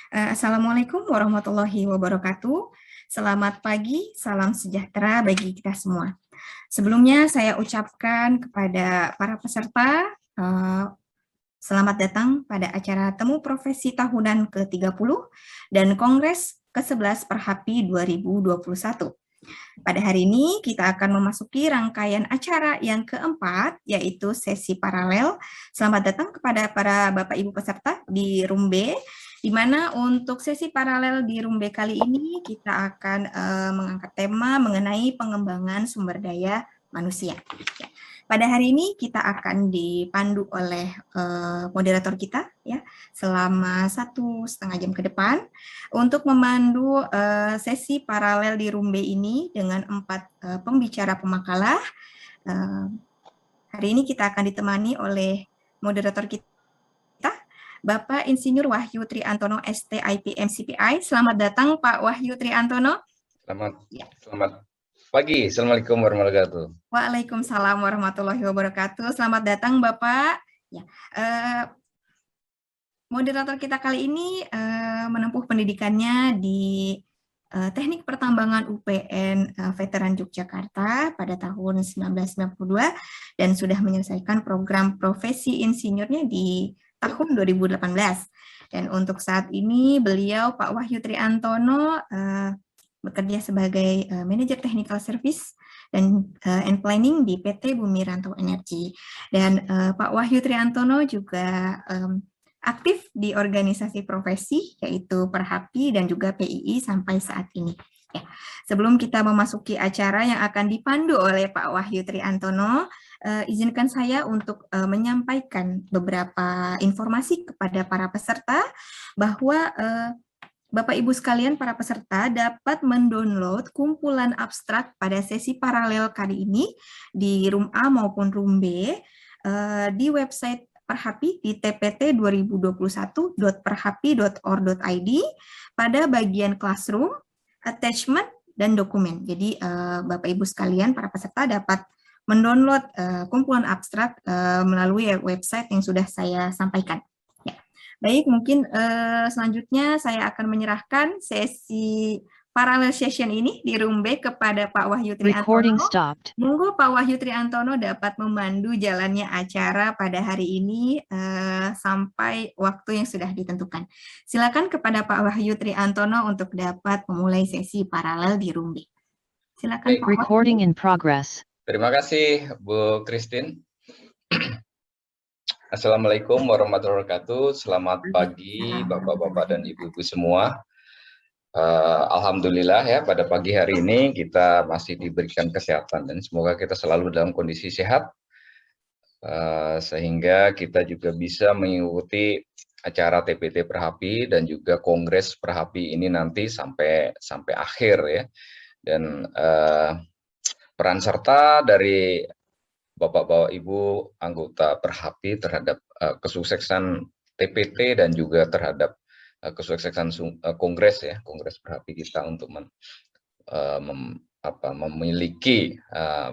Assalamualaikum warahmatullahi wabarakatuh. Selamat pagi, salam sejahtera bagi kita semua. Sebelumnya saya ucapkan kepada para peserta, selamat datang pada acara Temu Profesi Tahunan ke-30 dan Kongres ke-11 Perhapi 2021. Pada hari ini kita akan memasuki rangkaian acara yang keempat, yaitu sesi paralel. Selamat datang kepada para Bapak Ibu peserta di Room B, di mana untuk sesi paralel di Room B kali ini kita akan mengangkat tema mengenai pengembangan sumber daya manusia. Ya. Pada hari ini kita akan dipandu oleh moderator kita ya selama 1,5 jam ke depan untuk memandu sesi paralel di Room B ini dengan 4 pembicara pemakalah. Hari ini kita akan ditemani oleh moderator kita, Bapak Insinyur Wahyu Triantono STIPM CPI. Selamat datang Pak Wahyu Triantono. Selamat pagi. Assalamualaikum warahmatullahi wabarakatuh. Waalaikumsalam warahmatullahi wabarakatuh. Selamat datang Bapak. Ya, moderator kita kali ini menempuh pendidikannya di Teknik Pertambangan UPN Veteran Yogyakarta pada tahun 1992 dan sudah menyelesaikan program profesi insinyurnya di tahun 2018. Dan untuk saat ini beliau Pak Wahyu Triantono bekerja sebagai manajer technical service dan and planning di PT Bumi Rantau Energi. Dan Pak Wahyu Triantono juga aktif di organisasi profesi yaitu Perhapi dan juga PII sampai saat ini. Ya. Sebelum kita memasuki acara yang akan dipandu oleh Pak Wahyu Triantono, izinkan saya untuk menyampaikan beberapa informasi kepada para peserta bahwa Bapak Ibu sekalian para peserta dapat mendownload kumpulan abstrak pada sesi paralel kali ini di Room A maupun Room B di website Perhapi di tpt2021.perhapi.or.id pada bagian classroom, attachment, dan dokumen. Jadi Bapak Ibu sekalian para peserta dapat mendownload kumpulan abstrak melalui website yang sudah saya sampaikan. Ya. Baik, mungkin selanjutnya saya akan menyerahkan sesi parallel session ini di Room B kepada Pak Wahyu Triantono. Monggo Pak Wahyu Triantono dapat memandu jalannya acara pada hari ini sampai waktu yang sudah ditentukan. Silakan kepada Pak Wahyu Triantono untuk dapat memulai sesi paralel di Room B. Silakan Pak Wahyu. Recording in progress. Terima kasih Bu Christine. Assalamualaikum warahmatullahi wabarakatuh. Selamat pagi Bapak-bapak dan Ibu-ibu semua. Alhamdulillah ya pada pagi hari ini kita masih diberikan kesehatan dan semoga kita selalu dalam kondisi sehat sehingga kita juga bisa mengikuti acara TPT Perhapi dan juga Kongres Perhapi ini nanti sampai akhir ya. Dan peran serta dari Bapak-bapak Ibu anggota Perhapi terhadap kesuksesan TPT dan juga terhadap kesuksesan kongres ya, kongres Perhapi kita untuk memiliki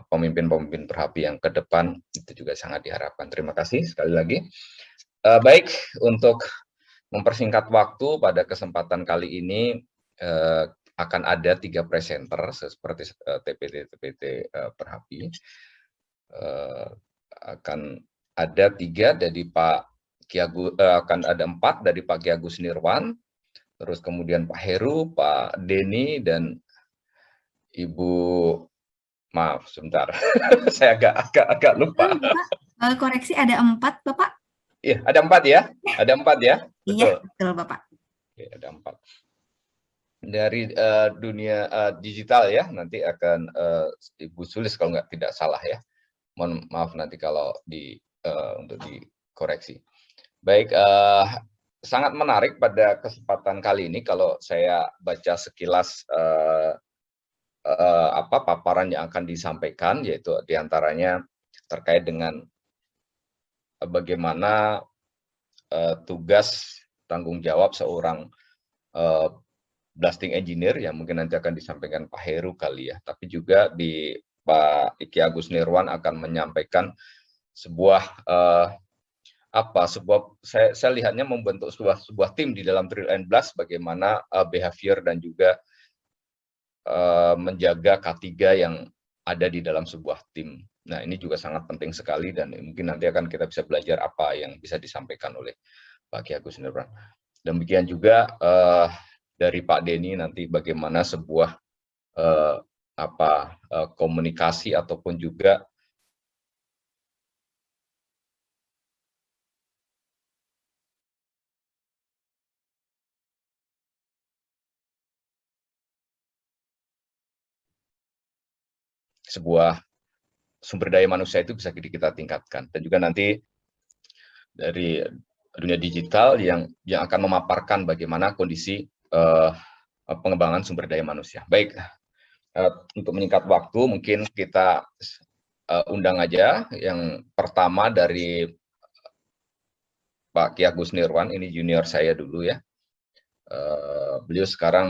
pemimpin-pemimpin Perhapi yang ke depan itu juga sangat diharapkan. Terima kasih sekali lagi. Baik, untuk mempersingkat waktu pada kesempatan kali ini akan ada 3 presenter seperti TPT Perhapi. Akan ada 3 dari Pak akan ada 4 dari Pak Ki Agus Nirwan, terus kemudian Pak Heru, Pak Denny, dan Ibu, maaf sebentar, saya agak lupa. Koreksi ada 4 Bapak? Iya, ada 4 ya, ada 4 ya. Iya, betul Bapak. Oke, ada 4. Dari dunia digital ya, nanti akan Ibu Sulis kalau tidak salah ya. Mohon maaf nanti kalau untuk dikoreksi. Baik, sangat menarik pada kesempatan kali ini kalau saya baca sekilas paparan yang akan disampaikan, yaitu diantaranya terkait dengan bagaimana tugas tanggung jawab seorang blasting engineer yang mungkin nanti akan disampaikan Pak Heru kali ya, tapi juga di Pak Ki Agus Nirwan akan menyampaikan sebuah saya lihatnya membentuk sebuah tim di dalam Drill and Blast, bagaimana behavior dan juga menjaga K3 yang ada di dalam sebuah tim. Nah, ini juga sangat penting sekali, dan mungkin nanti akan kita bisa belajar apa yang bisa disampaikan oleh Pak Ki Agus Nirwan. Demikian juga dari Pak Denny nanti bagaimana sebuah komunikasi ataupun juga sebuah sumber daya manusia itu bisa kita tingkatkan. Dan juga nanti dari dunia digital yang akan memaparkan bagaimana kondisi pengembangan sumber daya manusia. Baik, untuk menyingkat waktu mungkin kita undang aja yang pertama dari Pak Ki Agus Nirwan, ini junior saya dulu ya. Beliau sekarang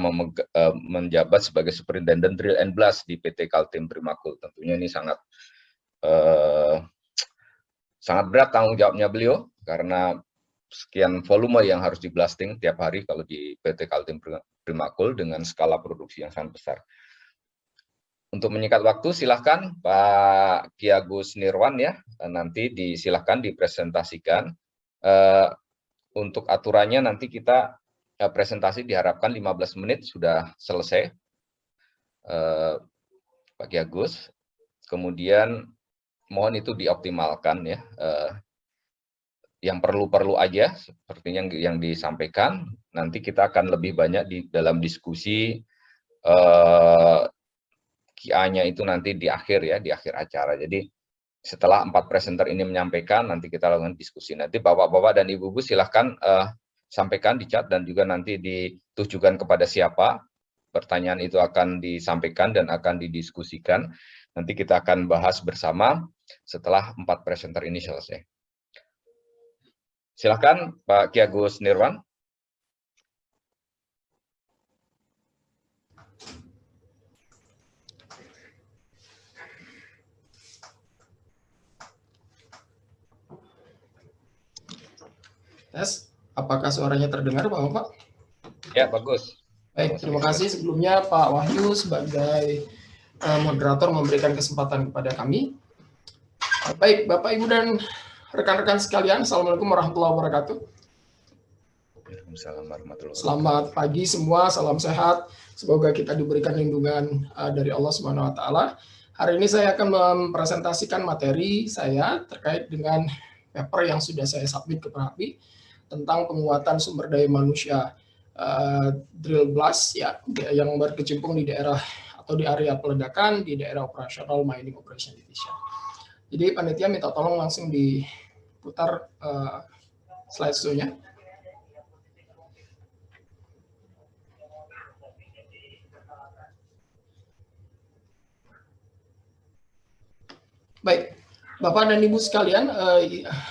menjabat sebagai Superintendent Drill and Blast di PT Kaltim Primakul. Tentunya ini sangat berat tanggung jawabnya beliau, karena sekian volume yang harus di blasting tiap hari kalau di PT Kaltim Primakul dengan skala produksi yang sangat besar. Untuk menyingkat waktu, silahkan Pak Ki Agus Nirwan ya, nanti silahkan dipresentasikan. Untuk aturannya nanti kita presentasi diharapkan 15 menit sudah selesai, Pak Ki Agus. Kemudian mohon itu dioptimalkan ya, yang perlu-perlu aja sepertinya yang disampaikan. Nanti kita akan lebih banyak di dalam diskusi QA-nya itu nanti di akhir ya, di akhir acara. Jadi setelah 4 presenter ini menyampaikan, nanti kita lakukan diskusi. Nanti Bapak-bapak dan Ibu-ibu silahkan sampaikan di chat, dan juga nanti ditujukan kepada siapa pertanyaan itu akan disampaikan dan akan didiskusikan. Nanti kita akan bahas bersama setelah 4 presenter ini selesai. Silahkan Pak Ki Agus Nirwan. Tes, apakah suaranya terdengar Bapak? Ya, bagus. Baik, terima kasih sebelumnya Pak Wahyu sebagai moderator memberikan kesempatan kepada kami. Baik, Bapak, Ibu, dan rekan-rekan sekalian, Assalamualaikum warahmatullahi wabarakatuh. Selamat pagi semua, salam sehat. Semoga kita diberikan lindungan dari Allah Subhanahu wa Ta'ala. Hari ini saya akan mempresentasikan materi saya terkait dengan paper yang sudah saya submit ke Perhapi tentang penguatan sumber daya manusia drill blast ya, yang berkecimpung di daerah atau di area peledakan di daerah operasional mining operation division. Jadi panitia minta tolong langsung diputar slide show-nya. Baik, Bapak dan Ibu sekalian,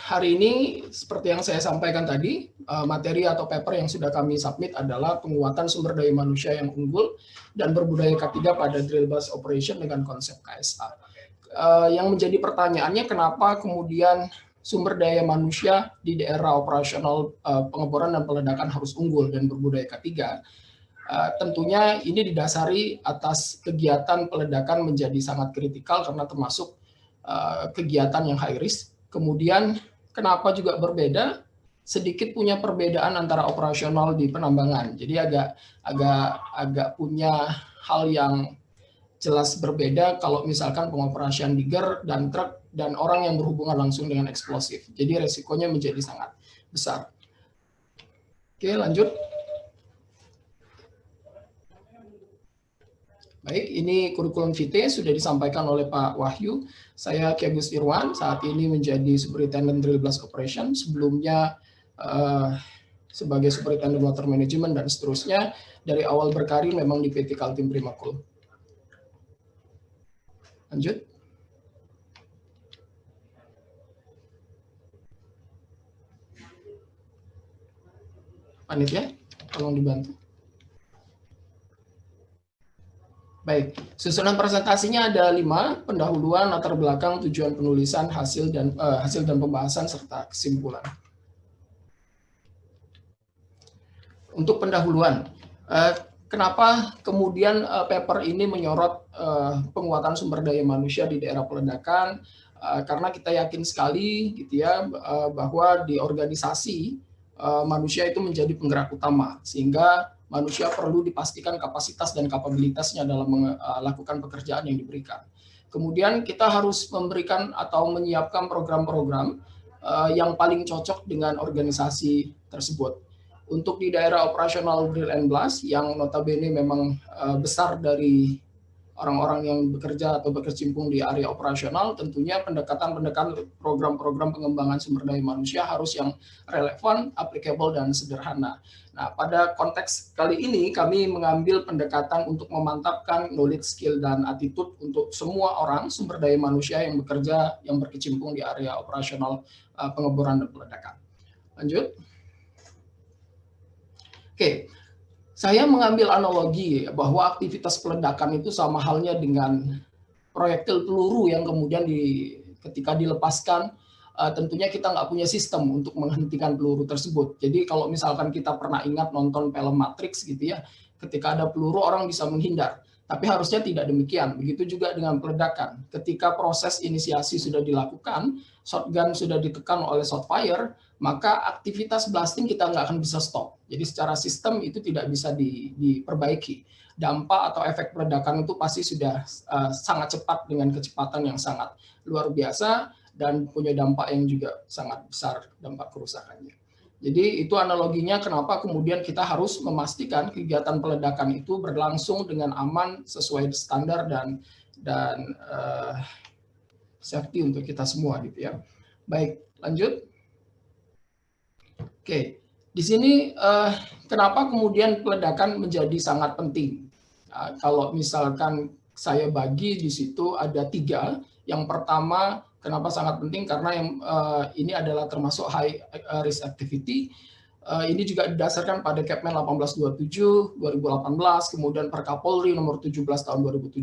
hari ini seperti yang saya sampaikan tadi, materi atau paper yang sudah kami submit adalah penguatan sumber daya manusia yang unggul dan berbudaya K3 pada drill blast operation dengan konsep KSA. Yang menjadi pertanyaannya, kenapa kemudian sumber daya manusia di daerah operasional pengeboran dan peledakan harus unggul dan berbudaya K3? Tentunya ini didasari atas kegiatan peledakan menjadi sangat kritikal karena termasuk kegiatan yang high risk. Kemudian kenapa juga berbeda? Sedikit punya perbedaan antara operasional di penambangan. Jadi agak punya hal yang jelas berbeda kalau misalkan pengoperasian digger dan truk dan orang yang berhubungan langsung dengan eksplosif. Jadi resikonya menjadi sangat besar. Oke, lanjut. Baik, ini kurikulum vitae sudah disampaikan oleh Pak Wahyu. Saya Ki Agus Nirwan, saat ini menjadi Superintendent Drill Blast Operation, sebelumnya sebagai Superintendent Water Management dan seterusnya. Dari awal berkarir memang di PT Kaltim Primakul. Lanjut. Panitia, tolong dibantu. Baik, susunan presentasinya ada 5, pendahuluan, latar belakang, tujuan penulisan, hasil dan pembahasan, serta kesimpulan. untuk pendahuluan, kenapa kemudian paper ini menyorot penguatan sumber daya manusia di daerah peledakan? Karena kita yakin sekali gitu ya bahwa di organisasi manusia itu menjadi penggerak utama, sehingga manusia perlu dipastikan kapasitas dan kapabilitasnya dalam melakukan pekerjaan yang diberikan. Kemudian kita harus memberikan atau menyiapkan program-program yang paling cocok dengan organisasi tersebut. Untuk di daerah operasional drill and blast yang notabene memang besar dari orang-orang yang bekerja atau berkecimpung di area operasional, tentunya pendekatan program-program pengembangan sumber daya manusia harus yang relevan, applicable, dan sederhana. Nah, pada konteks kali ini kami mengambil pendekatan untuk memantapkan knowledge, skill, dan attitude untuk semua orang sumber daya manusia yang bekerja, yang berkecimpung di area operasional pengeboran dan peledakan. Lanjut. Oke. Saya mengambil analogi bahwa aktivitas peledakan itu sama halnya dengan proyektil peluru yang kemudian ketika dilepaskan, tentunya kita nggak punya sistem untuk menghentikan peluru tersebut. Jadi kalau misalkan kita pernah ingat nonton film Matrix gitu ya, ketika ada peluru orang bisa menghindar. Tapi harusnya tidak demikian. Begitu juga dengan peledakan. Ketika proses inisiasi sudah dilakukan, shotgun sudah ditekan oleh shot fire, maka aktivitas blasting kita nggak akan bisa stop. Jadi secara sistem itu tidak bisa diperbaiki. Dampak atau efek peledakan itu pasti sudah sangat cepat dengan kecepatan yang sangat luar biasa dan punya dampak yang juga sangat besar dampak kerusakannya. Jadi itu analoginya kenapa kemudian kita harus memastikan kegiatan peledakan itu berlangsung dengan aman sesuai standar dan safety untuk kita semua gitu ya. Baik, lanjut. Oke, di sini kenapa kemudian peledakan menjadi sangat penting? Kalau misalkan saya bagi di situ ada 3. Yang pertama, kenapa sangat penting? Karena yang ini adalah termasuk high risk activity. Ini juga didasarkan pada Kepmen 1827 2018, kemudian Perkapolri nomor 17 tahun 2017.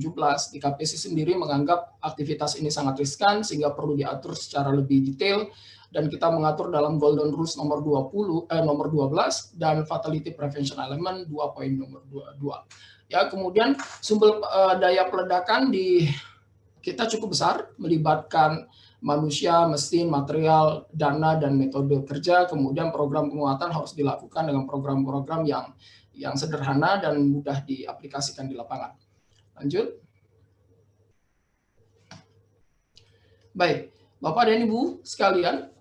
Di KPC sendiri menganggap aktivitas ini sangat riskan sehingga perlu diatur secara lebih detail, dan kita mengatur dalam Golden Rules nomor 12 dan Fatality Prevention Element 2 nomor 22. Ya, kemudian sumber daya peledakan kita cukup besar, melibatkan manusia, mesin, material, dana, dan metode kerja. Kemudian program penguatan harus dilakukan dengan program-program yang sederhana dan mudah diaplikasikan di lapangan. Lanjut. Baik, Bapak dan Ibu sekalian,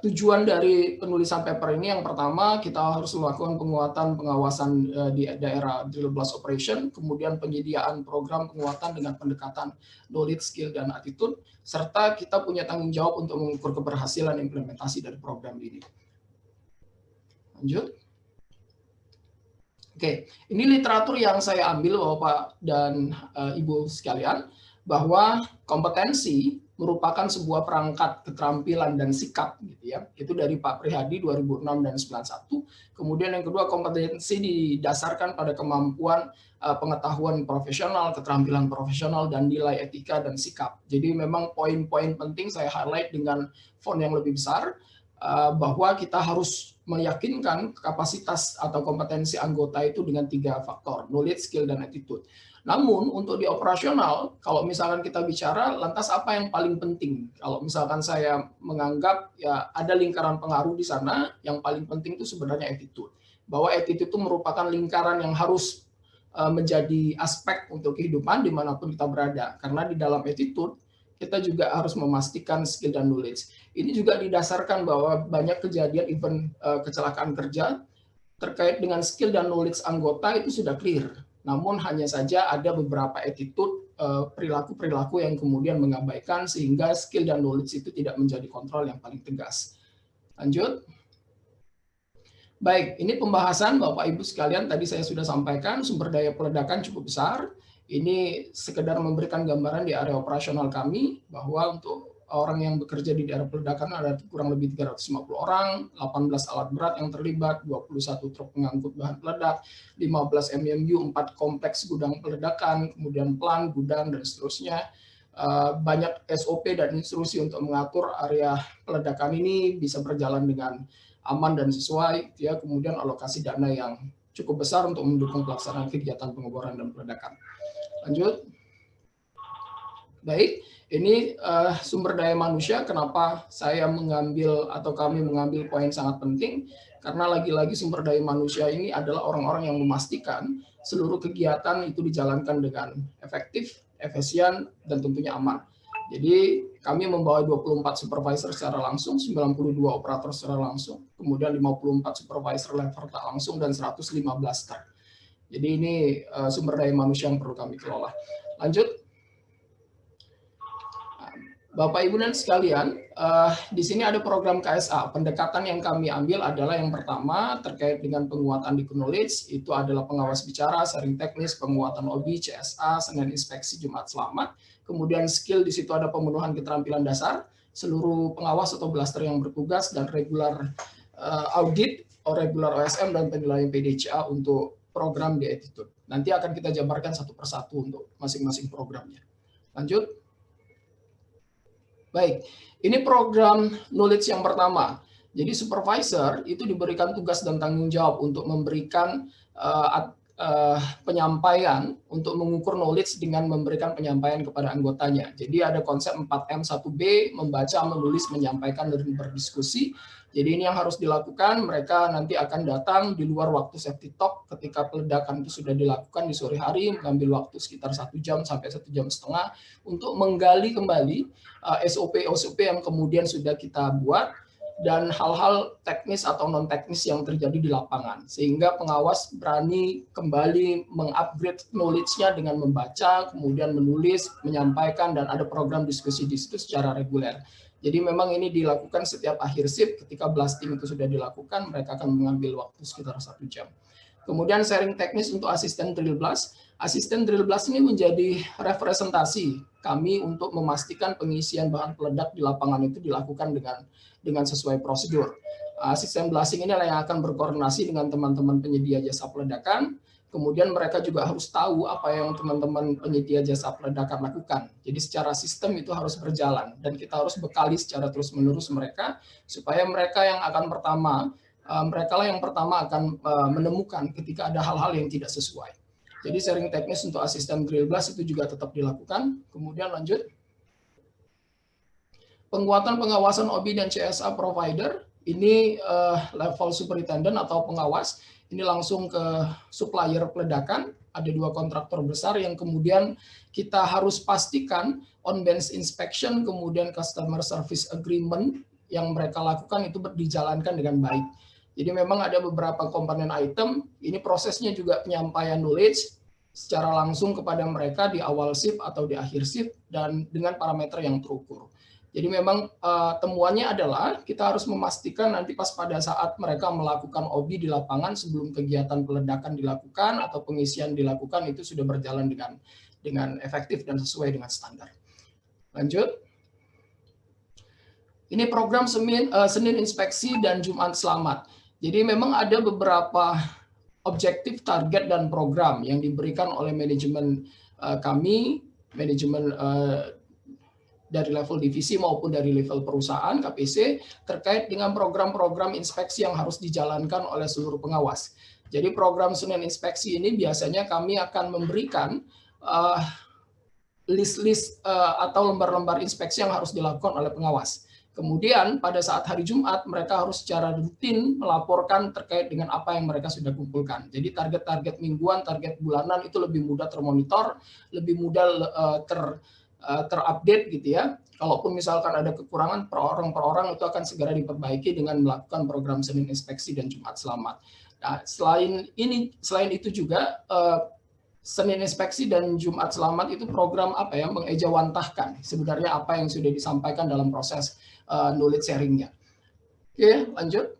tujuan dari penulisan paper ini yang pertama, kita harus melakukan penguatan pengawasan di daerah drill blast operation, kemudian penyediaan program penguatan dengan pendekatan knowledge, skill, dan attitude, serta kita punya tanggung jawab untuk mengukur keberhasilan implementasi dari program ini. Lanjut. Oke, ini literatur yang saya ambil Bapak dan Ibu sekalian, bahwa kompetensi merupakan sebuah perangkat keterampilan dan sikap gitu ya. Itu dari Pak Prihadi 2006 dan 91. Kemudian yang kedua, kompetensi didasarkan pada kemampuan pengetahuan profesional, keterampilan profesional, dan nilai etika dan sikap. Jadi memang poin-poin penting saya highlight dengan font yang lebih besar, bahwa kita harus meyakinkan kapasitas atau kompetensi anggota itu dengan 3 faktor, knowledge, skill, dan attitude. Namun untuk di operasional, kalau misalkan kita bicara, lantas apa yang paling penting? Kalau misalkan saya menganggap ya ada lingkaran pengaruh di sana, yang paling penting itu sebenarnya attitude. Bahwa attitude itu merupakan lingkaran yang harus menjadi aspek untuk kehidupan dimanapun kita berada. Karena di dalam attitude, kita juga harus memastikan skill dan knowledge. Ini juga didasarkan bahwa banyak kejadian event kecelakaan kerja terkait dengan skill dan knowledge anggota itu sudah clear. Namun hanya saja ada beberapa attitude, perilaku-perilaku yang kemudian mengabaikan sehingga skill dan knowledge itu tidak menjadi kontrol yang paling tegas. Lanjut. Baik, ini pembahasan Bapak Ibu sekalian, tadi saya sudah sampaikan sumber daya peledakan cukup besar. Ini sekedar memberikan gambaran di area operasional kami bahwa untuk orang yang bekerja di daerah peledakan ada kurang lebih 350 orang, 18 alat berat yang terlibat, 21 truk pengangkut bahan peledak, 15 MMU, 4 kompleks gudang peledakan, kemudian plan, gudang, dan seterusnya. Banyak SOP dan instruksi untuk mengatur area peledakan ini bisa berjalan dengan aman dan sesuai, ya, kemudian alokasi dana yang cukup besar untuk mendukung pelaksanaan kegiatan pengeboran dan peledakan. Lanjut. Baik, ini sumber daya manusia. Kenapa saya mengambil atau kami mengambil poin sangat penting? Karena lagi-lagi sumber daya manusia ini adalah orang-orang yang memastikan seluruh kegiatan itu dijalankan dengan efektif, efisien, dan tentunya aman. Jadi kami membawa 24 supervisor secara langsung, 92 operator secara langsung, kemudian 54 supervisor level tak langsung, dan 115 staff. Jadi ini sumber daya manusia yang perlu kami kelola. Lanjut. Bapak Ibu dan sekalian, di sini ada program KSA. Pendekatan yang kami ambil adalah yang pertama terkait dengan penguatan di knowledge, itu adalah pengawas bicara, sharing teknis, penguatan OB, CSA, Senin inspeksi, Jumat selamat. Kemudian skill di situ ada pemenuhan keterampilan dasar, seluruh pengawas atau blaster yang bertugas, dan regular audit, regular OSM, dan penilaian PDCA untuk program di attitude. Nanti akan kita jabarkan satu persatu untuk masing-masing programnya. Lanjut. Baik, ini program knowledge yang pertama. Jadi supervisor itu diberikan tugas dan tanggung jawab untuk memberikan penyampaian, untuk mengukur knowledge dengan memberikan penyampaian kepada anggotanya. Jadi ada konsep 4M, 1B, membaca, menulis, menyampaikan, dan berdiskusi. Jadi ini yang harus dilakukan, mereka nanti akan datang di luar waktu safety talk ketika peledakan itu sudah dilakukan di sore hari, mengambil waktu sekitar 1 jam sampai 1,5 jam untuk menggali kembali SOP yang kemudian sudah kita buat, dan hal-hal teknis atau non-teknis yang terjadi di lapangan. Sehingga pengawas berani kembali mengupgrade knowledge-nya dengan membaca, kemudian menulis, menyampaikan, dan ada program diskusi di situ secara reguler. Jadi memang ini dilakukan setiap akhir shift, ketika blasting itu sudah dilakukan, mereka akan mengambil waktu sekitar 1 jam. Kemudian sharing teknis untuk asisten drill blast. Asisten drill blast ini menjadi representasi kami untuk memastikan pengisian bahan peledak di lapangan itu dilakukan dengan sesuai prosedur. Asisten blasting ini yang akan berkoordinasi dengan teman-teman penyedia jasa peledakan. Kemudian mereka juga harus tahu apa yang teman-teman penyedia jasa peledakan lakukan. Jadi secara sistem itu harus berjalan, dan kita harus bekali secara terus-menerus mereka, supaya mereka yang akan pertama akan menemukan ketika ada hal-hal yang tidak sesuai. Jadi sharing teknis untuk asisten drill blast itu juga tetap dilakukan. Kemudian lanjut. Penguatan pengawasan OB dan CSA provider, ini level superintendent atau pengawas, ini langsung ke supplier peledakan, ada 2 kontraktor besar yang kemudian kita harus pastikan on-bench inspection, kemudian customer service agreement yang mereka lakukan itu dijalankan dengan baik. Jadi memang ada beberapa komponen item, ini prosesnya juga penyampaian knowledge secara langsung kepada mereka di awal shift atau di akhir shift, dan dengan parameter yang terukur. Jadi memang temuannya adalah kita harus memastikan nanti pas pada saat mereka melakukan OB di lapangan sebelum kegiatan peledakan dilakukan atau pengisian dilakukan itu sudah berjalan dengan efektif dan sesuai dengan standar. Lanjut. Ini program Senin inspeksi dan Jumat selamat. Jadi memang ada beberapa objektif, target, dan program yang diberikan oleh manajemen kami, manajemen dari level divisi maupun dari level perusahaan KPC terkait dengan program-program inspeksi yang harus dijalankan oleh seluruh pengawas. Jadi program Senin inspeksi ini biasanya kami akan memberikan list-list atau lembar-lembar inspeksi yang harus dilakukan oleh pengawas. Kemudian pada saat hari Jumat mereka harus secara rutin melaporkan terkait dengan apa yang mereka sudah kumpulkan. Jadi target-target mingguan, target bulanan itu lebih mudah termonitor, lebih mudah terupdate gitu ya. Kalaupun misalkan ada kekurangan per orang itu akan segera diperbaiki dengan melakukan program Senin inspeksi dan Jumat selamat. Nah, selain itu juga Senin inspeksi dan Jumat selamat itu program apa ya, mengejawantahkan sebenarnya apa yang sudah disampaikan dalam proses knowledge sharing-nya. Oke, lanjut.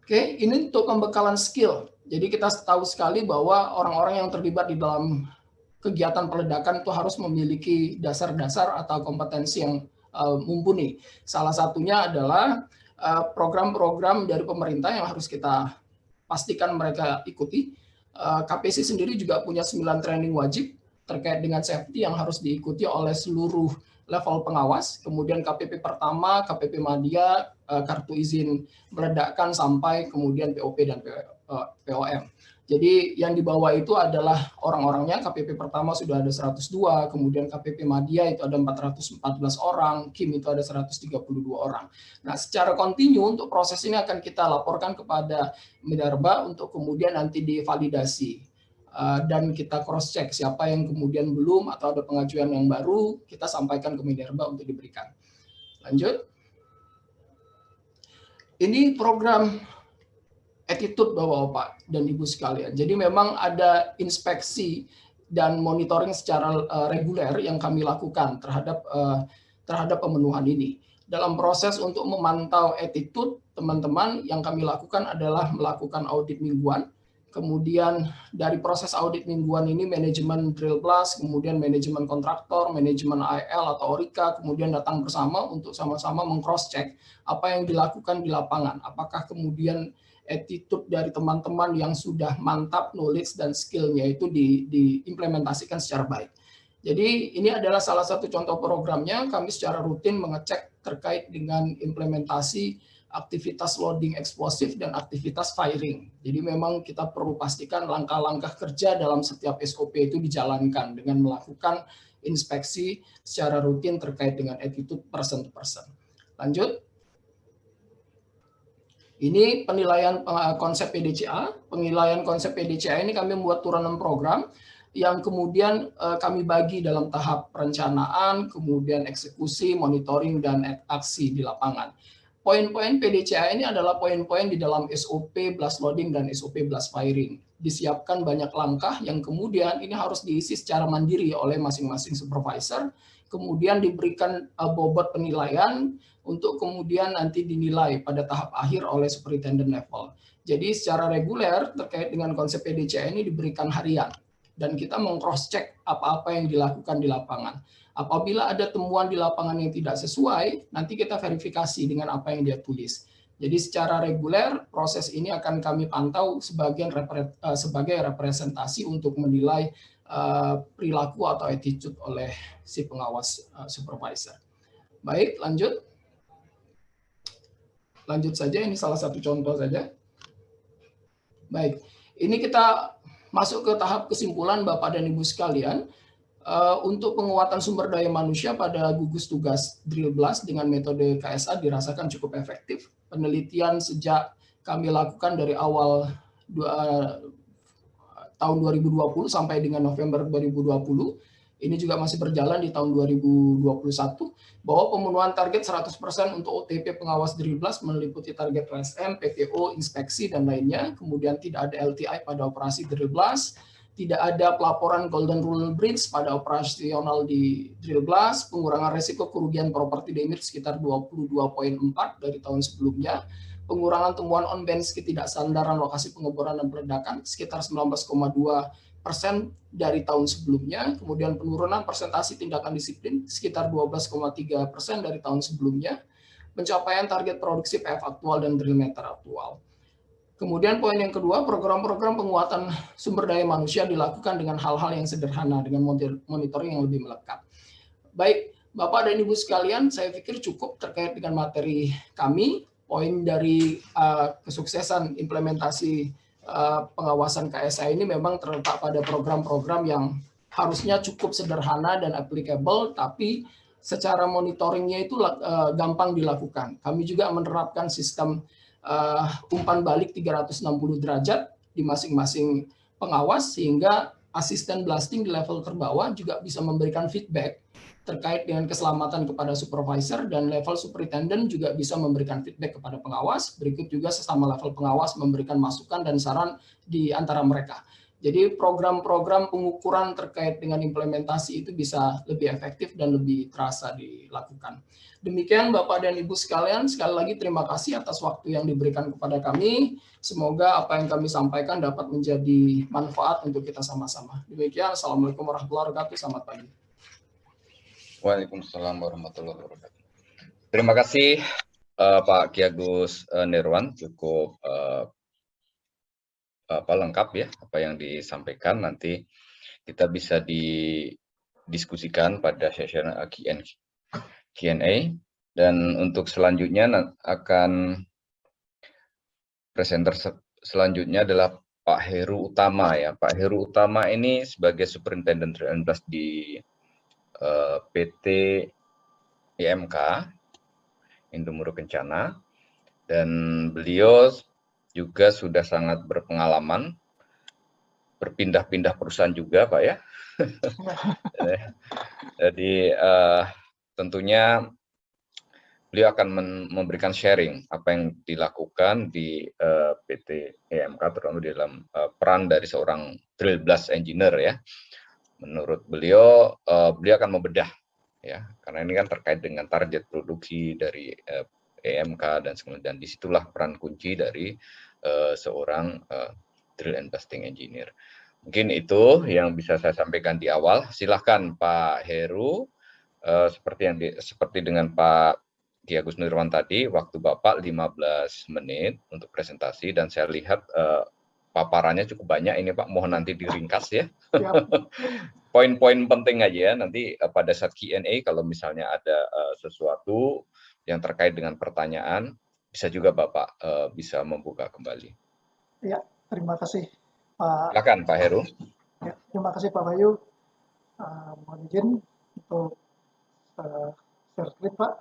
Oke, ini untuk pembekalan skill. Jadi kita tahu sekali bahwa orang-orang yang terlibat di dalam kegiatan peledakan itu harus memiliki dasar-dasar atau kompetensi yang mumpuni. Salah satunya adalah program-program dari pemerintah yang harus kita pastikan mereka ikuti. KPC sendiri juga punya 9 training wajib terkait dengan safety yang harus diikuti oleh seluruh level pengawas, kemudian KPP pertama, KPP Madya, kartu izin meledakkan sampai kemudian POP dan POM. Jadi yang di bawah itu adalah orang-orangnya. KPP pertama sudah ada 102, kemudian KPP Madya itu ada 414 orang, KIM itu ada 132 orang. Nah, secara kontinu untuk proses ini akan kita laporkan kepada Minerba untuk kemudian nanti divalidasi. Dan kita cross check siapa yang kemudian belum atau ada pengajuan yang baru, kita sampaikan ke Minerba untuk diberikan. Lanjut. Ini program attitude Bapak-Bapak dan Ibu sekalian. Jadi memang ada inspeksi dan monitoring secara reguler yang kami lakukan terhadap pemenuhan ini. Dalam proses untuk memantau attitude, teman-teman, yang kami lakukan adalah melakukan audit mingguan. Kemudian dari proses audit mingguan ini manajemen drill blast, kemudian manajemen kontraktor, manajemen AL atau ORIKA, kemudian datang bersama untuk sama-sama meng-cross check apa yang dilakukan di lapangan. Apakah kemudian attitude dari teman-teman yang sudah mantap knowledge dan skill-nya itu diimplementasikan secara baik. Jadi ini adalah salah satu contoh programnya, kami secara rutin mengecek terkait dengan implementasi aktivitas loading eksplosif dan aktivitas firing. Jadi memang kita perlu pastikan langkah-langkah kerja dalam setiap SOP itu dijalankan dengan melakukan inspeksi secara rutin terkait dengan attitude person to person. Lanjut. Ini penilaian konsep PDCA. Penilaian konsep PDCA ini kami membuat turunan program yang kemudian kami bagi dalam tahap perencanaan, kemudian eksekusi, monitoring, dan aksi di lapangan. Poin-poin PDCA ini adalah poin-poin di dalam SOP blast loading dan SOP blast firing. Disiapkan banyak langkah yang kemudian ini harus diisi secara mandiri oleh masing-masing supervisor, kemudian diberikan bobot penilaian untuk kemudian nanti dinilai pada tahap akhir oleh superintendent level. Jadi secara reguler terkait dengan konsep PDCA ini diberikan harian dan kita meng-cross check apa-apa yang dilakukan di lapangan. Apabila ada temuan di lapangan yang tidak sesuai, nanti kita verifikasi dengan apa yang dia tulis. Jadi secara reguler proses ini akan kami pantau sebagai representasi untuk menilai perilaku atau attitude oleh si pengawas supervisor. Baik, lanjut. Lanjut saja, ini salah satu contoh saja. Baik, ini kita masuk ke tahap kesimpulan Bapak dan Ibu sekalian. Untuk penguatan sumber daya manusia pada gugus tugas drill blast dengan metode KSA dirasakan cukup efektif. Penelitian sejak kami lakukan dari awal tahun 2020 sampai dengan November 2020, ini juga masih berjalan di tahun 2021, bahwa pemenuhan target 100% untuk OTP pengawas drill blast meliputi target OSM, PPO, inspeksi, dan lainnya. Kemudian tidak ada LTI pada operasi drill blast, tidak ada pelaporan golden rule breach pada operasional di drill blast, pengurangan resiko kerugian property damage sekitar 22,4 dari tahun sebelumnya, pengurangan temuan on-bench ketidaksandaran lokasi pengeboran dan peledakan sekitar 19,2% dari tahun sebelumnya, kemudian penurunan persentase tindakan disiplin sekitar 12,3% dari tahun sebelumnya, pencapaian target produksi PF aktual dan drill meter aktual. Kemudian poin yang kedua, program-program penguatan sumber daya manusia dilakukan dengan hal-hal yang sederhana, dengan monitoring yang lebih melekat. Baik, Bapak dan Ibu sekalian, saya pikir cukup terkait dengan materi kami. Poin dari kesuksesan implementasi pengawasan KSA ini memang terletak pada program-program yang harusnya cukup sederhana dan applicable, tapi secara monitoringnya itu gampang dilakukan. Kami juga menerapkan sistem umpan balik 360 derajat di masing-masing pengawas, sehingga asisten blasting di level terbawah juga bisa memberikan feedback terkait dengan keselamatan kepada supervisor, dan level superintendent juga bisa memberikan feedback kepada pengawas. Berikut juga sesama level pengawas memberikan masukan dan saran di antara mereka. Jadi program-program pengukuran terkait dengan implementasi itu bisa lebih efektif dan lebih terasa dilakukan. Demikian Bapak dan Ibu sekalian, sekali lagi terima kasih atas waktu yang diberikan kepada kami. Semoga apa yang kami sampaikan dapat menjadi manfaat untuk kita sama-sama. Demikian, Assalamualaikum warahmatullahi wabarakatuh, selamat pagi. Waalaikumsalam warahmatullahi wabarakatuh. Terima kasih Pak Ki Agus Nirwan, cukup lengkap ya apa yang disampaikan. Nanti kita bisa didiskusikan pada sesi Q&A, dan untuk selanjutnya akan presenter selanjutnya adalah Pak Heru Utama ya. Pak Heru Utama ini sebagai Superintendent Drill and Blast di PT IMK Indomuro Kencana, dan beliau juga sudah sangat berpengalaman berpindah-pindah perusahaan juga, Pak ya. Jadi tentunya beliau akan memberikan sharing apa yang dilakukan di PT EMK, terutama di dalam peran dari seorang drill blast engineer ya. Menurut beliau, beliau akan membedah ya, karena ini kan terkait dengan target produksi dari EMK dan disitulah peran kunci dari seorang drill and blasting engineer. Mungkin itu yang bisa saya sampaikan di awal. Silahkan Pak Heru, seperti dengan Pak Ki Agus Nurwan tadi, waktu Bapak 15 menit untuk presentasi, dan saya lihat paparannya cukup banyak ini Pak, mohon nanti diringkas ya. Poin-poin penting aja ya, nanti pada saat Q&A kalau misalnya ada sesuatu yang terkait dengan pertanyaan, bisa juga Bapak bisa membuka kembali. Ya, terima kasih Pak. Silakan Pak Heru. Ya, terima kasih Pak Bayu. Mohon izin untuk share screen Pak.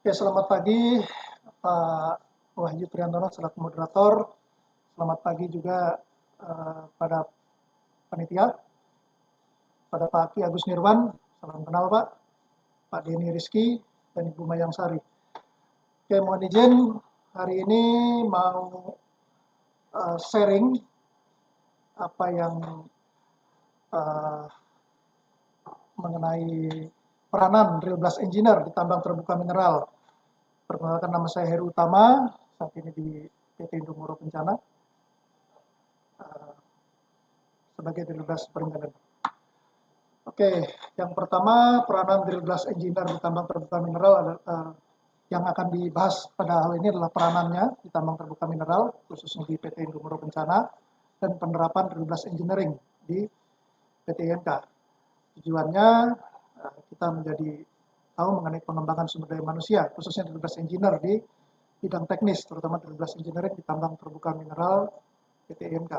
Oke, selamat pagi Pak Wahyu Triantono selaku moderator. Selamat pagi juga pada panitia, pada Pak Ki Agus Nirwan, salam kenal Pak, Pak Denny Rizky, dan Ibu Mayang Sari. Oke, mohon izin hari ini mau sharing apa yang mengenai peranan drill blast engineer di tambang terbuka mineral. Perkenalkan, nama saya Heru Utama, saat ini di PT Indomuro Kencana sebagai drill blast superintendent. Oke, yang pertama peranan drill blast engineer di tambang terbuka mineral yang akan dibahas pada hal ini adalah peranannya di tambang terbuka mineral, khususnya di PT Indomuro Kencana, dan penerapan drill blast engineering di PT IMK. Tujuannya kita menjadi tahu mengenai pengembangan sumber daya manusia, khususnya drill blast engineer di bidang teknis, terutama drill blast engineering di tambang terbuka mineral PT IMK.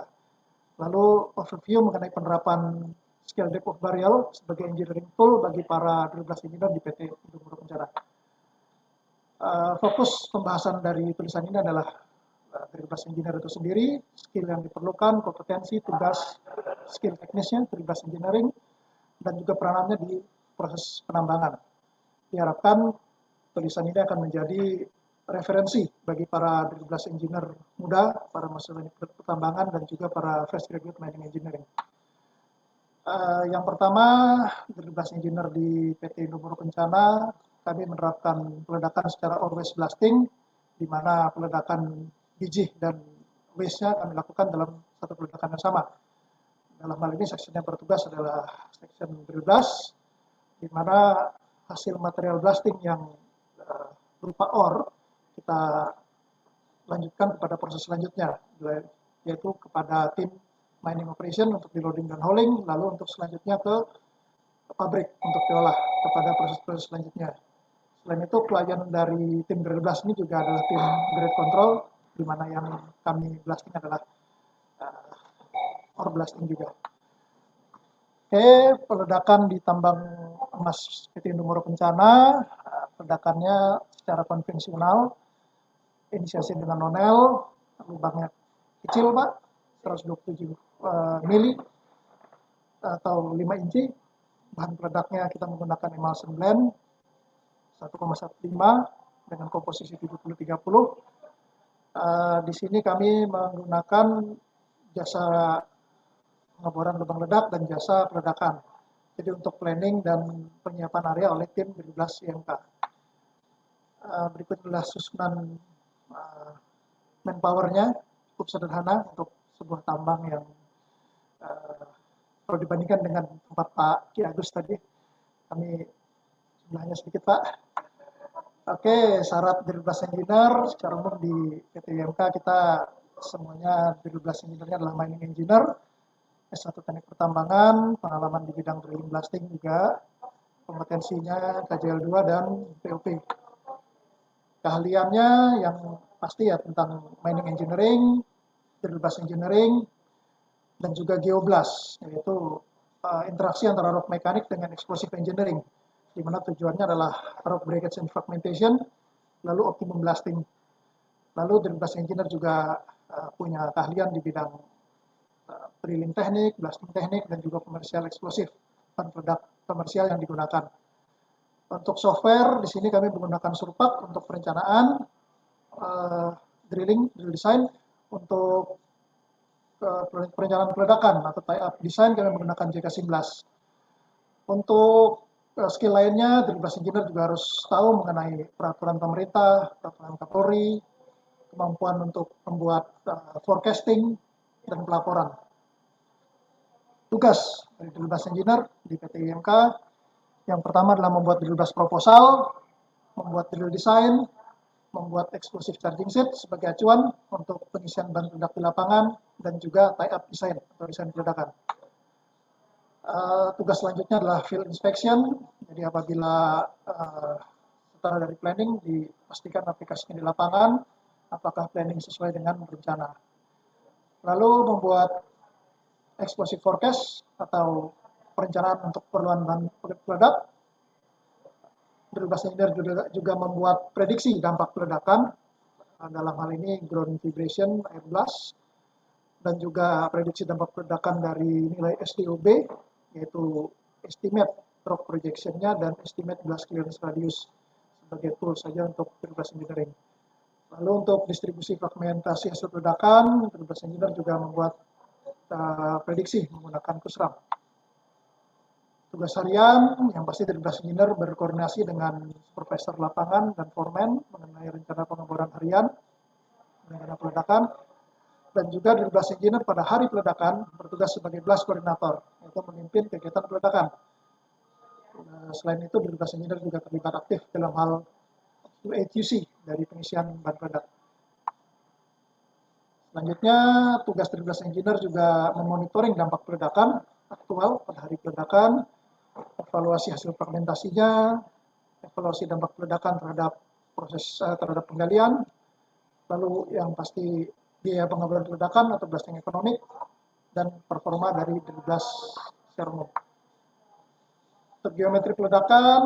Lalu overview mengenai penerapan skill depth of burial sebagai engineering tool bagi para drill blast engineer di PT Indomuro Kencana. Fokus pembahasan dari tulisan ini adalah drill blast engineer itu sendiri, skill yang diperlukan, kompetensi, tugas, skill teknisnya, drill blast engineering, dan juga peranannya di proses penambangan. Diharapkan tulisan ini akan menjadi referensi bagi para drill blast engineer muda, para mahasiswa pertambangan, dan juga para fresh graduate mining engineering. Yang pertama, drill blast engineer di PT Indomuro Kencana, kami menerapkan peledakan secara always blasting, di mana peledakan biji dan waste-nya kami lakukan dalam satu peledakan yang sama. Dalam hal ini section yang bertugas adalah section drill blast, di mana hasil material blasting yang berupa ore kita lanjutkan kepada proses selanjutnya, yaitu kepada tim mining operation untuk di loading dan hauling, lalu untuk selanjutnya ke pabrik untuk diolah kepada proses-proses selanjutnya. Selain itu, klien dari tim drill blast ini juga adalah tim grade control, di mana yang kami blasting adalah ore blasting juga. Oke, peledakan di tambang emas PT Indomuro Kencana, peledakannya secara konvensional, inisiasi dengan nonel, lubangnya kecil Pak, 127 mili atau 5 inci. Bahan peledaknya kita menggunakan emulsion blend 1,15 dengan komposisi 70-30. Di sini kami menggunakan jasa pengeboran lubang ledak dan jasa peledakan. Jadi untuk planning dan penyiapan area oleh tim 12 IMK. Berikut adalah susunan manpower-nya, cukup sederhana untuk sebuah tambang yang kalau dibandingkan dengan tempat Pak Ki Agus tadi, kami sebelahnya sedikit Pak. Oke, syarat drill blast engineer secara umum di PT IMK kita semuanya drill blast engineer-nya adalah mining engineer S1 Teknik Pertambangan, pengalaman di bidang drilling blasting juga, kompetensinya KJL2 dan POP. Keahliannya yang pasti ya tentang mining engineering, drill blast engineering, dan juga geoblast, yaitu interaksi antara rock mechanic dengan explosive engineering, di mana tujuannya adalah rock breakage and fragmentation, lalu optimum blasting. Lalu drill blast engineer juga punya keahlian di bidang drilling teknik, blasting teknik, dan juga komersial eksplosif, bahan peledak komersial yang digunakan. Untuk software, di sini kami menggunakan Surpak untuk perencanaan, drill design. Untuk perencanaan peledakan atau tie-up design kami menggunakan JK11. Untuk skill lainnya, drill blast engineer juga harus tahu mengenai peraturan pemerintah, peraturan Kapolri, kemampuan untuk membuat forecasting, dan pelaporan. Tugas dari drill blast engineer di PT IMK yang pertama adalah membuat drill blast proposal, membuat drill design, membuat explosive charging set sebagai acuan untuk pengisian bahan peledak di lapangan, dan juga tie-up design atau desain peledakan. Tugas selanjutnya adalah field inspection. Jadi apabila setelah dari planning dipastikan aplikasinya di lapangan, apakah planning sesuai dengan rencana. Lalu membuat explosive forecast atau perencanaan untuk keperluan bahan peledak. Drill blast engineer juga membuat prediksi dampak peledakan, dalam hal ini ground vibration, air blast, dan juga prediksi dampak peledakan dari nilai SDOB, yaitu estimate rock projection-nya dan estimate blast clearance radius sebagai tool saja untuk drill blast engineering. Lalu untuk distribusi fragmentasi hasil peledakan, drill blast engineer juga membuat prediksi menggunakan kusram. Tugas harian yang pasti drill blast engineer berkoordinasi dengan supervisor lapangan dan foreman mengenai rencana pengeboran harian, rencana peledakan, dan juga drill blast engineer pada hari peledakan bertugas sebagai blast koordinator, yaitu memimpin kegiatan peledakan. Selain itu, drill blast engineer juga terlibat aktif dalam hal QA/QC dari pengisian bahan peledak. Selanjutnya, tugas drill blast engineer juga memonitoring dampak peledakan aktual pada hari peledakan, evaluasi hasil fragmentasinya, evaluasi dampak peledakan terhadap terhadap penggalian, lalu yang pasti biaya pengeboran peledakan atau blasting ekonomik, dan performa dari drill blast secara umum. Untuk geometri peledakan,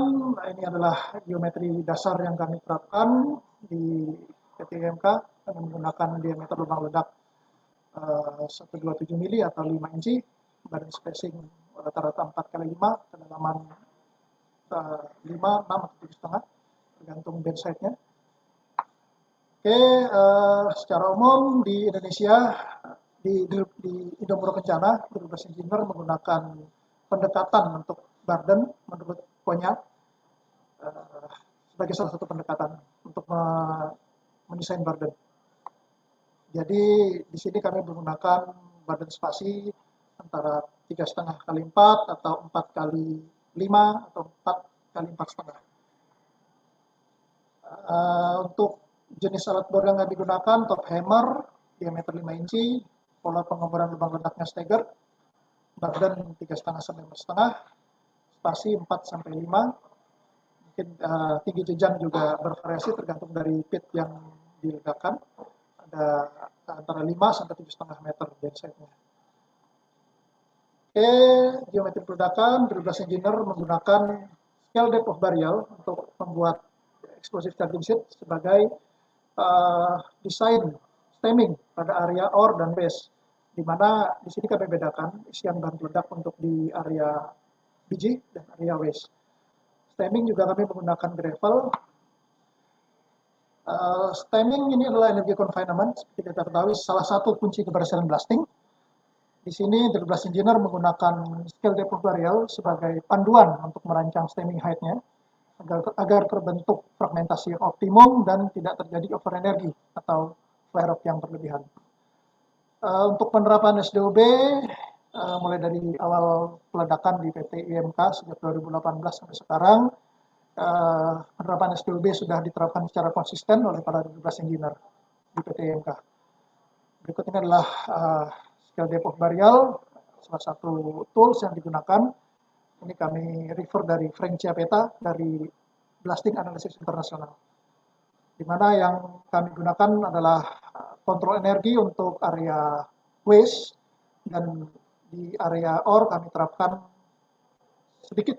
ini adalah geometri dasar yang kami terapkan di PT IMK dengan menggunakan diameter lubang ledak 127 mili atau 5 inci, badan spacing rata-rata 4x5, kedalaman 5, 6, atau 7,5, tergantung bed side-nya. Oke, secara umum di Indonesia, di Indomoro Kencana, drill blast engineer menggunakan pendekatan untuk burden menurut Konya sebagai salah satu pendekatan untuk mendesain burden. Jadi di sini kami menggunakan burden spasi antara 3,5 kali 4 atau 4 kali 5 atau 4 kali 4,5. Untuk jenis alat bor yang kami gunakan, top hammer, diameter 5 inci, pola pengeboran lubang ledaknya stagger, burden 3,5 sampai 4,5, spasi 4 sampai 5. Mungkin tinggi jenjang juga bervariasi tergantung dari pit yang diledakkan. Ada antara 5 sampai 7,5 meter bed side-nya. Oke, geometri peledakan, drill blast engineer menggunakan scale depth of burial untuk membuat explosive charging set sebagai desain stemming pada area ore dan base, di mana di sini kami bedakan isian bahan peledak untuk di area biji dan area waste. Stemming juga kami menggunakan gravel. Stemming ini adalah energy confinement, seperti kita ketahui salah satu kunci keberhasilan blasting. Di sini drill blast engineer menggunakan scale depth of burial sebagai panduan untuk merancang stemming height-nya agar terbentuk fragmentasi yang optimum dan tidak terjadi over energy atau flare up yang berlebihan. Untuk penerapan SDOB mulai dari awal peledakan di PT IMK sejak 2018 sampai sekarang, penerapan SDOB sudah diterapkan secara konsisten oleh para drill blast engineer di PT IMK. Berikut ini adalah scale depth of burial salah satu tools yang digunakan. Ini kami refer dari Frank Chiappetta dari Blasting Analysis International, di mana yang kami gunakan adalah kontrol energi untuk area waste, dan di area ore kami terapkan sedikit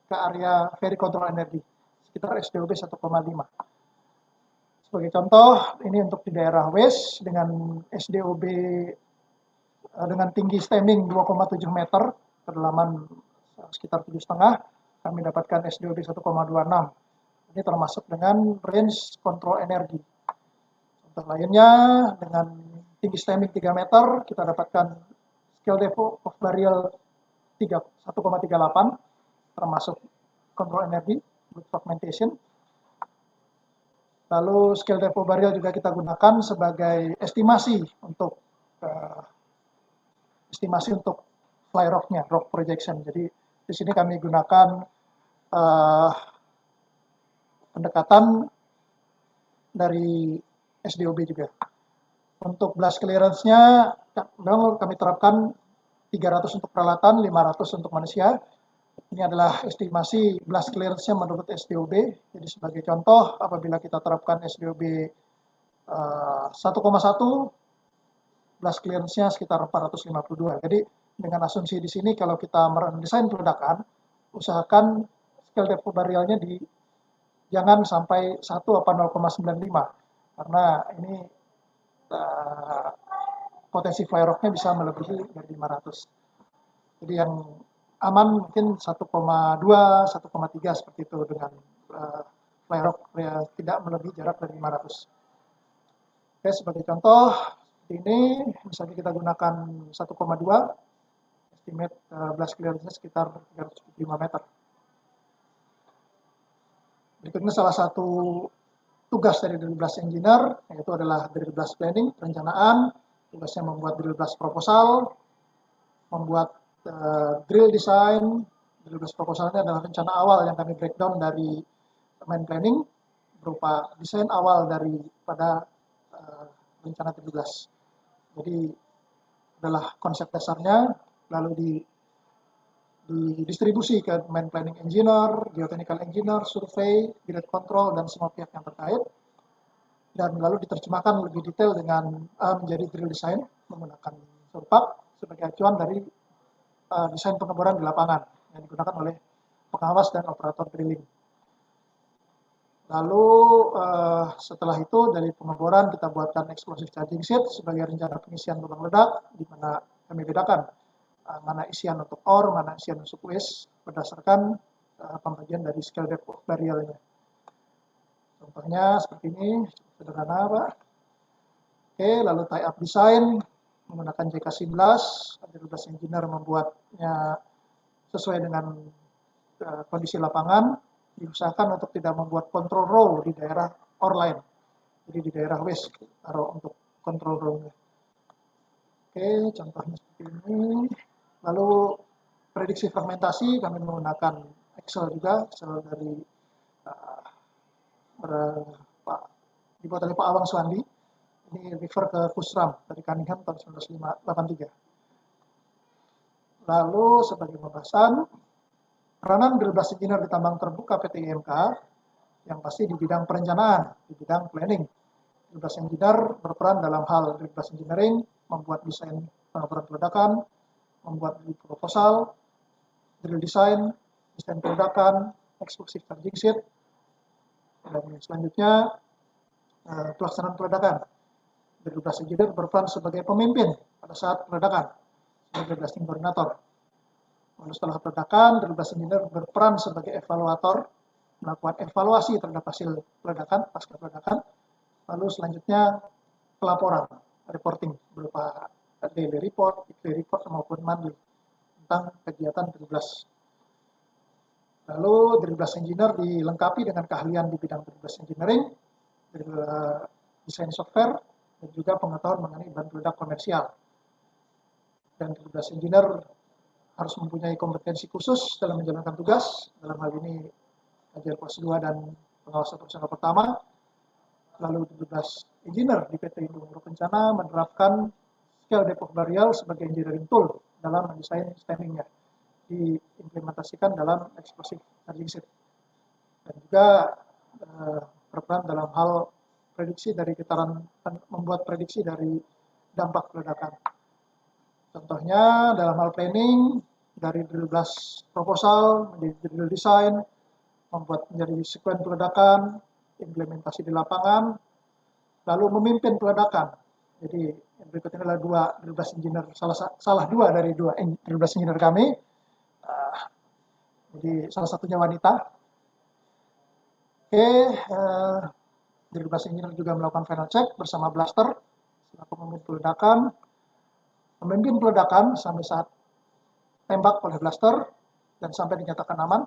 ke area very control energi, sekitar SDOB 1,5. Sebagai contoh, ini untuk di daerah waste dengan SDOB dengan tinggi standing 2,7 meter, kedalaman sekitar 7,5, kami dapatkan SDOB 1,26. Ini termasuk dengan range kontrol energi. Contoh lainnya, dengan tinggi standing 3 meter, kita dapatkan scale depth of burial 1,38, termasuk kontrol energi, good fragmentation. Lalu scale depth of burial juga kita gunakan sebagai estimasi untuk fly rock-nya, rock projection. Jadi di sini kami gunakan pendekatan dari SDOB juga. Untuk blast clearance-nya memang kami terapkan 300 untuk peralatan, 500 untuk manusia. Ini adalah estimasi blast clearance-nya menurut SDOB. Jadi sebagai contoh, apabila kita terapkan SDOB 1,1, blast clearance-nya sekitar 452. Jadi dengan asumsi di sini kalau kita mendesain peledakan, usahakan scale depth of burial-nya jangan sampai 1 apa 0,95, karena ini potensi fly rock-nya bisa melebihi dari 500. Jadi yang aman mungkin 1,2, 1,3 seperti itu dengan fly rock tidak melebihi jarak dari 500. Oke, sebagai contoh ini misalnya kita gunakan 1,2, estimate blast clearance-nya sekitar 375 meter. Berikutnya salah satu tugas dari drill blast engineer, yaitu adalah drill blast planning, perencanaan. Tugasnya membuat drill blast proposal, membuat drill design. Drill blast proposalnya adalah rencana awal yang kami breakdown dari main planning, berupa desain awal daripada rencana drill blast. Jadi adalah konsep dasarnya, lalu didistribusi ke main planning engineer, geotechnical engineer, survey, bilet control, dan semua pihak yang terkait. Dan lalu diterjemahkan lebih detail dengan menjadi drill design menggunakan surpak sebagai acuan dari desain pengeboran di lapangan yang digunakan oleh pengawas dan operator drilling. Lalu setelah itu dari pengeboran kita buatkan explosive charging sheet sebagai rencana pengisian lubang ledak, di mana kami bedakan mana isian untuk ore, mana isian untuk waste berdasarkan pembagian dari scale depth of burial-nya. Contohnya seperti ini, sederhana Pak. Oke, lalu tie up design menggunakan JK11, drill blast engineer membuatnya sesuai dengan kondisi lapangan, diusahakan untuk tidak membuat control row di daerah ore line, jadi di daerah waste taruh untuk control row-nya. Oke, contohnya seperti ini. Lalu prediksi fragmentasi kami menggunakan Excel juga, Excel dari dibuat oleh Pak Awang Suwandi. Ini refer ke Kusram dari Cunningham tahun 1983. Lalu sebagai pembahasan, peranan drill blast engineer di tambang terbuka PT IMK yang pasti di bidang perencanaan, di bidang planning. Drill blast engineer berperan dalam hal drill blast engineering, membuat desain pengeboran peledakan, membuat proposal, drill design, desain peledakan, explosive charging sheet, dan selanjutnya pelaksanaan peledakan. Drill blast engineer berperan sebagai pemimpin pada saat peledakan, sebagai blasting coordinator. Lalu setelah peledakan, drill blast engineer berperan sebagai evaluator, melakukan evaluasi terhadap hasil peledakan, pasca peledakan. Lalu selanjutnya pelaporan, reporting berupa daily report, weekly report, maupun monthly tentang kegiatan drill blast. Lalu drill blast engineer dilengkapi dengan keahlian di bidang drill blast engineering, desain software, dan juga pengetahuan mengenai bahan peledak komersial. Dan drill blast engineer harus mempunyai kompetensi khusus dalam menjalankan tugas, dalam hal ini kajian pos 2 dan pengawasan operasional pertama. Lalu drill blast engineer di PT Indung Rencana menerapkan skill depth variable sebagai engineering tool dalam mendesain stemmingnya, diimplementasikan dalam explosive charging set, dan juga berperan dalam hal prediksi dari getaran, membuat prediksi dari dampak ledakan. Contohnya dalam hal planning, dari drill blast proposal menjadi drill design, membuat menjadi sekuen peledakan, implementasi di lapangan, lalu memimpin peledakan. Jadi berikut ini adalah dua drill blast engineer, salah dua dari dua drill blast engineer kami. Jadi salah satunya wanita. Oke, drill blast engineer juga melakukan final check bersama blaster selaku memimpin peledakan sampai saat tembak oleh blaster dan sampai dinyatakan aman.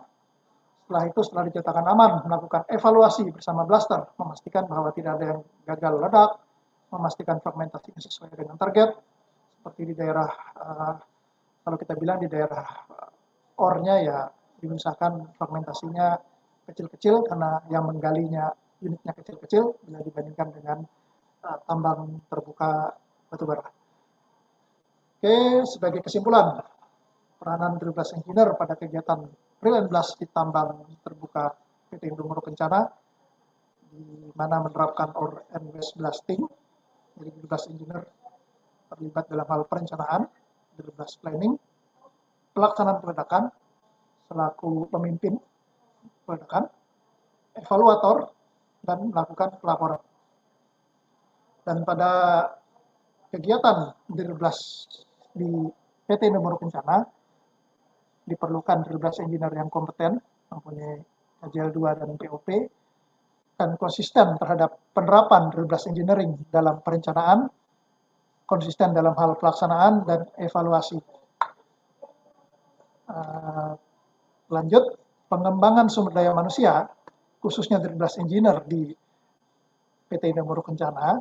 Setelah dinyatakan aman, melakukan evaluasi bersama blaster, memastikan bahwa tidak ada yang gagal ledak, memastikan fragmentasinya sesuai dengan target, seperti di daerah, kalau kita bilang di daerah ore-nya ya diusahakan fragmentasinya kecil-kecil karena yang menggalinya unitnya kecil-kecil bila dibandingkan dengan tambang terbuka batubara. Oke, sebagai kesimpulan, peranan drill blast engineer pada kegiatan drill and blast di tambang terbuka PT Indomoro Kencana, di mana menerapkan ore and waste blasting. Jadi drill blast engineer terlibat dalam hal perencanaan, drill blast planning, pelaksanaan peledakan selaku pemimpin peledakan, evaluator, dan melakukan pelaporan. Dan pada kegiatan drill blast di PT Indomoro Kencana diperlukan drill blast engineer yang kompeten, mempunyai KJL 2 dan POP, dan konsisten terhadap penerapan drill blast engineering dalam perencanaan, konsisten dalam hal pelaksanaan dan evaluasi. Lanjut, pengembangan sumber daya manusia, khususnya drill blast engineer di PT Indomoro Kencana,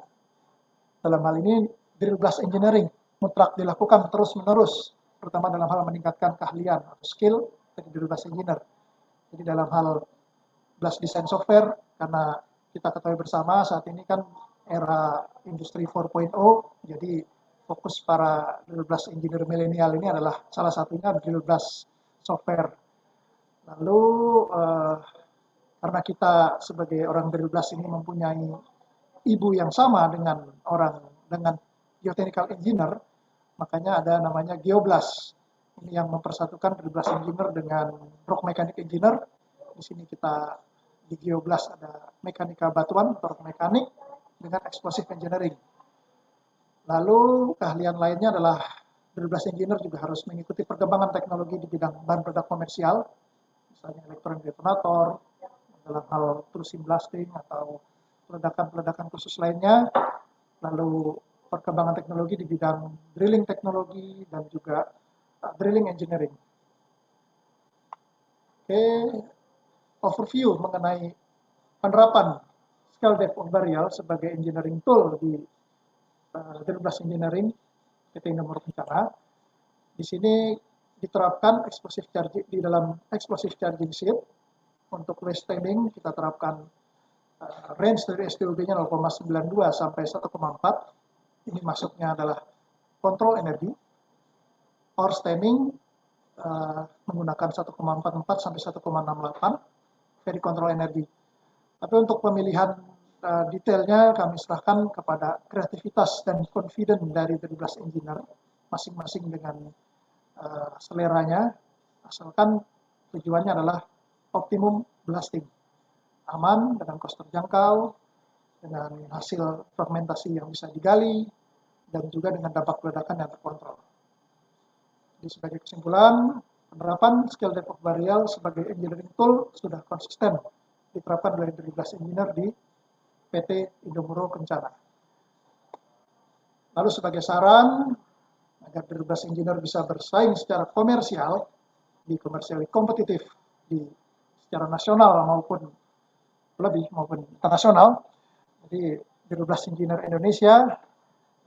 dalam hal ini drill blast engineering mutlak dilakukan terus-menerus, terutama dalam hal meningkatkan keahlian atau skill dari drill blast engineer. Jadi dalam hal blast design software, karena kita ketahui bersama saat ini kan era industri 4.0, jadi fokus para drill blast engineer milenial ini adalah salah satunya drill blast software. Lalu karena kita sebagai orang drill blast ini mempunyai ibu yang sama dengan geotechnical engineer, makanya ada namanya geoblast. Ini yang mempersatukan drill blast engineer dengan rock mechanic engineer. Di sini kita di geoblast ada mekanika batuan, rock mekanik dengan explosive engineering. Lalu keahlian lainnya adalah drill blast engineer juga harus mengikuti perkembangan teknologi di bidang bahan peledak komersial, misalnya elektron detonator, dalam hal trusin blasting atau peledakan-peledakan khusus lainnya, lalu perkembangan teknologi di bidang drilling teknologi dan juga drilling engineering. Oke, overview mengenai penerapan skill depth variable sebagai engineering tool di drill blast engineering PT Indomoro Kencana. Di sini diterapkan explosive charging di dalam explosive charging sheet. Untuk waste stemming kita terapkan range dari STUB-nya 0,92 sampai 1,4. Ini masuknya adalah kontrol energi. Ore stemming menggunakan 1,44 sampai 1,68 dari kontrol energi. Tapi untuk pemilihan detailnya kami serahkan kepada kreativitas dan confident dari drill blast engineer masing-masing dengan seleranya, asalkan tujuannya adalah optimum blasting, aman dengan kos terjangkau, dengan hasil fragmentasi yang bisa digali, dan juga dengan dampak ledakan yang terkontrol. Jadi sebagai kesimpulan, penerapan skill depth variable sebagai engineering tool sudah konsisten diterapkan oleh drill blast engineer di PT Indomoro Kencana. Lalu sebagai saran, agar drill blast engineer bisa bersaing secara komersial, di komersial kompetitif di secara nasional maupun internasional. Jadi drill blast engineer Indonesia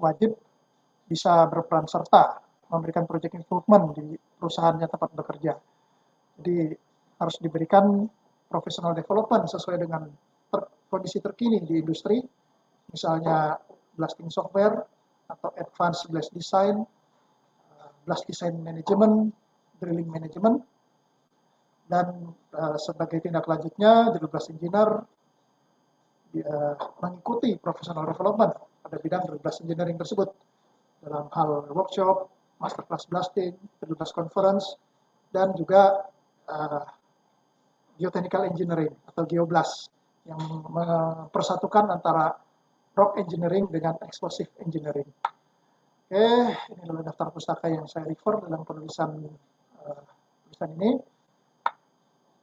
wajib bisa berperan serta memberikan project improvement di perusahaannya tempat bekerja. Jadi harus diberikan professional development sesuai dengan kondisi terkini di industri, misalnya blasting software, atau Advanced Blast Design, Blast Design Management, Drilling Management, dan sebagai tindak lanjutnya Juru Blast Engineer mengikuti professional development pada bidang Juru Blast Engineering tersebut dalam hal workshop, masterclass blasting, Juru Blast Conference, dan juga geotechnical engineering atau geoblast yang mempersatukan antara rock engineering dengan explosive engineering. Oke, ini adalah daftar pustaka yang saya refer dalam penulisan ini.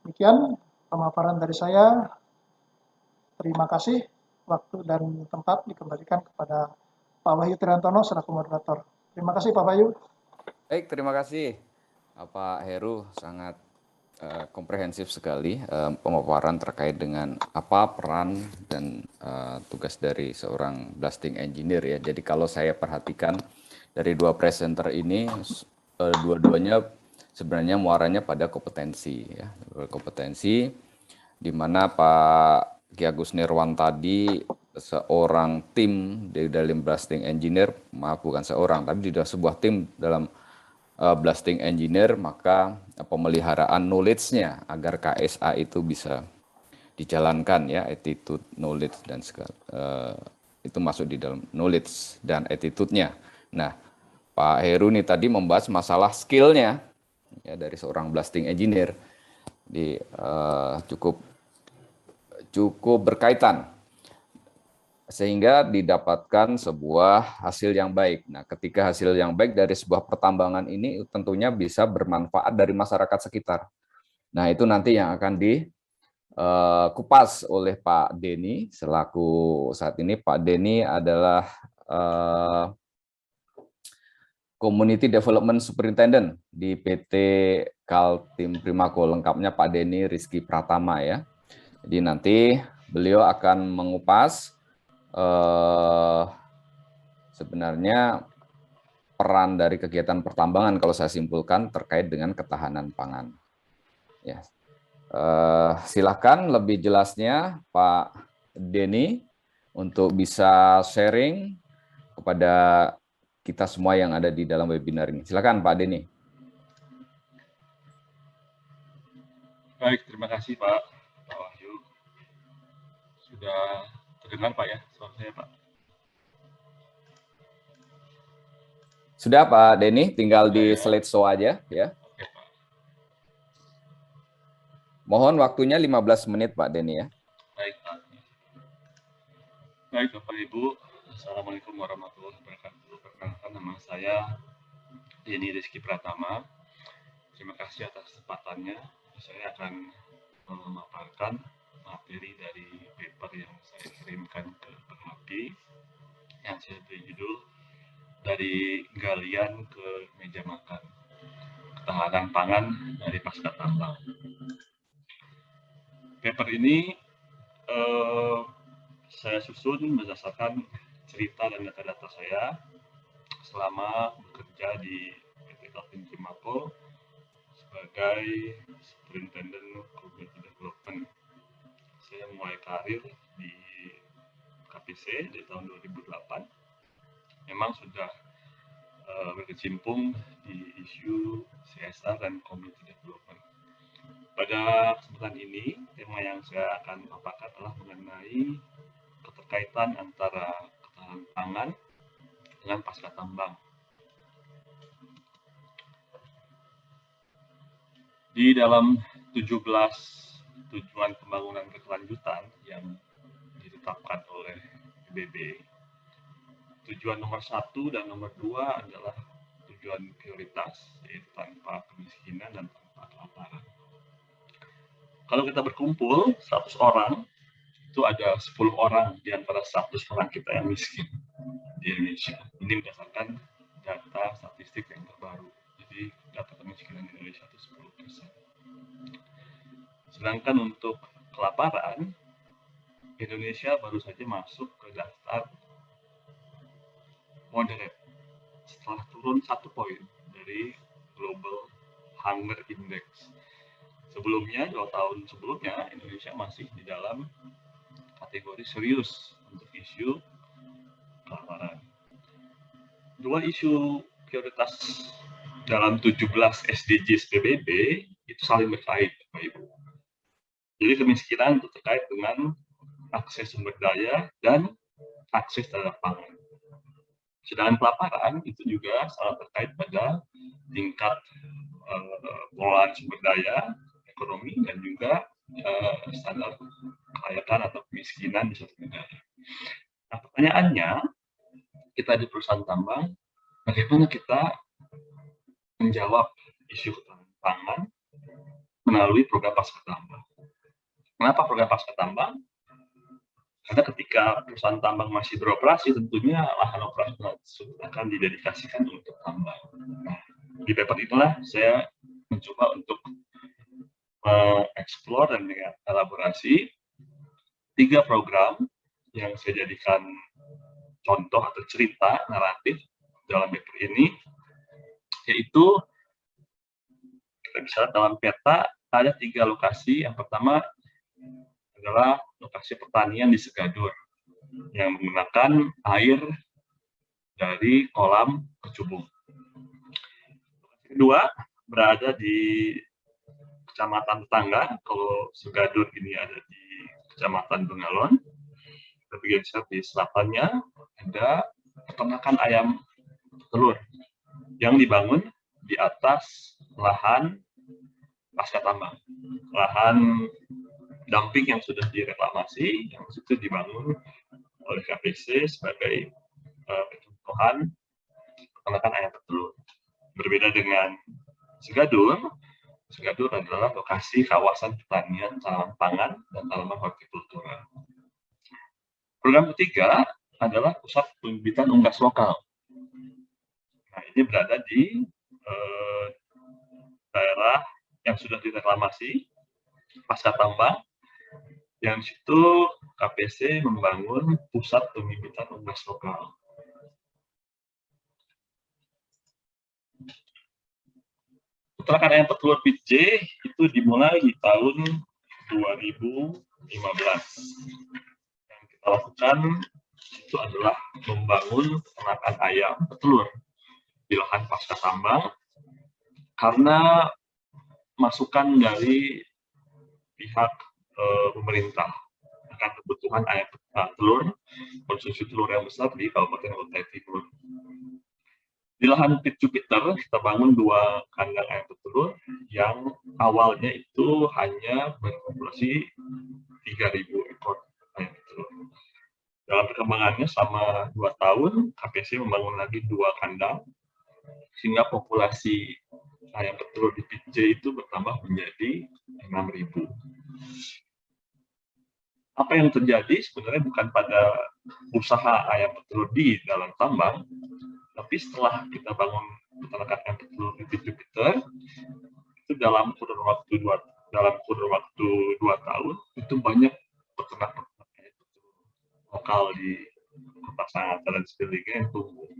Demikian pemaparan dari saya. Terima kasih. Waktu dan tempat dikembalikan kepada Pak Wahyu Triantono selaku moderator. Terima kasih Pak Wahyu. Baik, terima kasih Pak Heru, sangat komprehensif sekali pemaparan terkait dengan apa peran dan tugas dari seorang blasting engineer ya. Jadi kalau saya perhatikan dari dua presenter ini, dua-duanya sebenarnya muaranya pada kompetensi ya, kompetensi di mana Pak Ki Agus Nirwan tadi seorang tim dari dalam blasting engineer, maaf bukan seorang, tapi di sebuah tim dalam blasting engineer, maka pemeliharaan knowledge-nya agar KSA itu bisa dijalankan ya, attitude, knowledge dan segala itu masuk di dalam knowledge dan attitude-nya. Nah, Pak Heru ini tadi membahas masalah skill-nya ya dari seorang blasting engineer di cukup berkaitan sehingga didapatkan sebuah hasil yang baik. Nah, ketika hasil yang baik dari sebuah pertambangan ini tentunya bisa bermanfaat dari masyarakat sekitar. Nah, itu nanti yang akan dikupas oleh Pak Denny selaku saat ini Pak Denny adalah Community Development Superintendent di PT Kaltim Primaco, lengkapnya Pak Denny Rizky Pratama ya. Jadi nanti beliau akan mengupas sebenarnya peran dari kegiatan pertambangan kalau saya simpulkan terkait dengan ketahanan pangan. Ya, silakan lebih jelasnya Pak Denny untuk bisa sharing kepada kita semua yang ada di dalam webinar ini. Silakan Pak Denny. Baik, terima kasih Pak Wahyu. Sudah terdengar Pak ya suara saya Pak? Sudah Pak Denny, tinggal di slideshow aja ya. Oke Pak. Mohon waktunya 15 menit Pak Denny ya. Baik Pak. Baik Bapak Ibu, Assalamualaikum warahmatullahi wabarakatuh. Perkenalkan nama saya Denny Rizky Pratama. Terima kasih atas kesempatannya. Saya akan memaparkan materi dari paper yang saya kirimkan ke Perhapi yang saya beri judul Dari Galian ke Meja Makan, Ketahanan Pangan dari Pasca Tambang. Paper ini saya susun berdasarkan cerita dan data-data saya selama bekerja di PT Kaltim Primaco sebagai Superintendent Community Development. Saya mulai karir di KPC di tahun 2008. Memang sudah berkecimpung di isu CSR dan Community Development. Pada kesempatan ini, tema yang saya akan paparkan adalah mengenai keterkaitan antara ketahanan pangan dengan pasca tambang. Di dalam 17 tujuan pembangunan berkelanjutan yang ditetapkan oleh PBB, tujuan nomor 1 dan nomor 2 adalah tujuan prioritas, yaitu tanpa kemiskinan dan tanpa kelaparan. Kalau kita berkumpul 100 orang, itu ada 10 orang di antara 100 orang kita yang miskin di Indonesia. Ini berdasarkan data statistik yang terbaru. Jadi data kemiskinan di Indonesia itu 10%. Sedangkan untuk kelaparan, Indonesia baru saja masuk ke daftar moderate setelah turun 1 poin dari Global Hunger Index. Sebelumnya, 2 tahun sebelumnya, Indonesia masih di dalam kategori serius untuk isu kelaparan. dua isu prioritas dalam 17 SDGs PBB itu saling berkait, Bapak Ibu. Jadi kemiskinan itu terkait dengan akses sumber daya dan akses terhadap pangan. Sedangkan kelaparan itu juga sangat terkait pada tingkat pengelolaan sumber daya, ekonomi, dan juga standar kelayakan atau kemiskinan di suatu negara. Nah, pertanyaannya, kita di perusahaan tambang, bagaimana kita menjawab isu ketahanan pangan melalui program pasca tambang? Kenapa program pasca tambang? Karena ketika perusahaan tambang masih beroperasi, tentunya lahan operasional akan didedikasikan untuk tambang. Nah, di paper itulah saya mencoba untuk mengeksplor dan mengelaborasi 3 program yang saya jadikan contoh atau cerita naratif dalam paper ini, yaitu kita bisa lihat dalam peta ada 3 lokasi. Yang pertama adalah lokasi pertanian di Segadur yang menggunakan air dari kolam kecubung. Lokasi kedua berada di kecamatan tetangga. Kalau Segadur ini ada di kecamatan Bengalon. Bagian di selatannya ada peternakan ayam telur yang dibangun di atas lahan pasca tambang, lahan dumping yang sudah direklamasi, yang itu dibangun oleh KPC sebagai percontohan peternakan ayam petelur. Berbeda dengan Segadur, Segadur adalah lokasi kawasan pertanian, tanaman pangan, dan tanaman hortikultura. Program ketiga adalah pusat pembibitan unggas lokal. Nah, ini berada di daerah yang sudah direklamasi pasca tambang, yang situ KPC membangun pusat pembibitan unggas lokal. Peternakan ayam petelur PJ itu dimulai di tahun 2015. Yang kita lakukan itu adalah membangun peternakan ayam petelur di lahan pasca tambang karena masukan dari pihak pemerintah akan kebutuhan ayam telur, konsumsi telur yang besar di Kabupaten Kutai Timur. Di lahan Pit Jupiter kita bangun 2 kandang ayam petelur yang awalnya itu hanya berpopulasi 3.000 ekor ayam petelur. Dalam perkembangannya selama 2 tahun, KPC membangun lagi 2 kandang sehingga populasi ayam petelur di PJ itu bertambah menjadi 6.000. Apa yang terjadi sebenarnya bukan pada usaha ayam petelur di dalam tambang, tapi setelah kita bangun peternakan ayam petelur di Jupiter, itu dalam kurun waktu 2 tahun itu banyak peternak ayam petelur lokal di Kota Sangatta dan sekelilingnya yang tumbuh.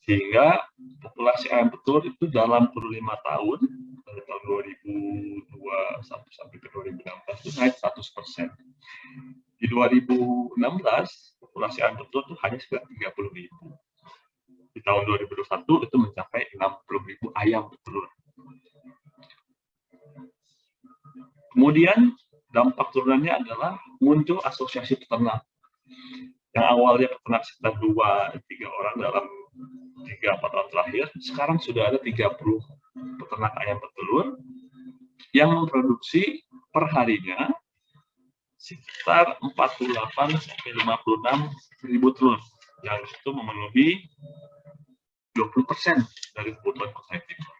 Sehingga populasi ayam petelur itu dalam kurun 5 tahun, dari tahun 2021 sampai ke 2016 itu naik 100%. Di 2016, populasi ayam petelur itu hanya sekitar 30.000. Di tahun 2021 itu mencapai 60.000 ayam petelur. Kemudian dampak turunannya adalah muncul asosiasi peternak. Yang awalnya peternak sekitar 2-3 orang dalam 3-4 tahun terakhir, sekarang sudah ada 30 peternak ayam petelur yang memproduksi per harinya sekitar 48-56 telur, yang itu memenuhi 20% dari kebutuhan Kutai Timur.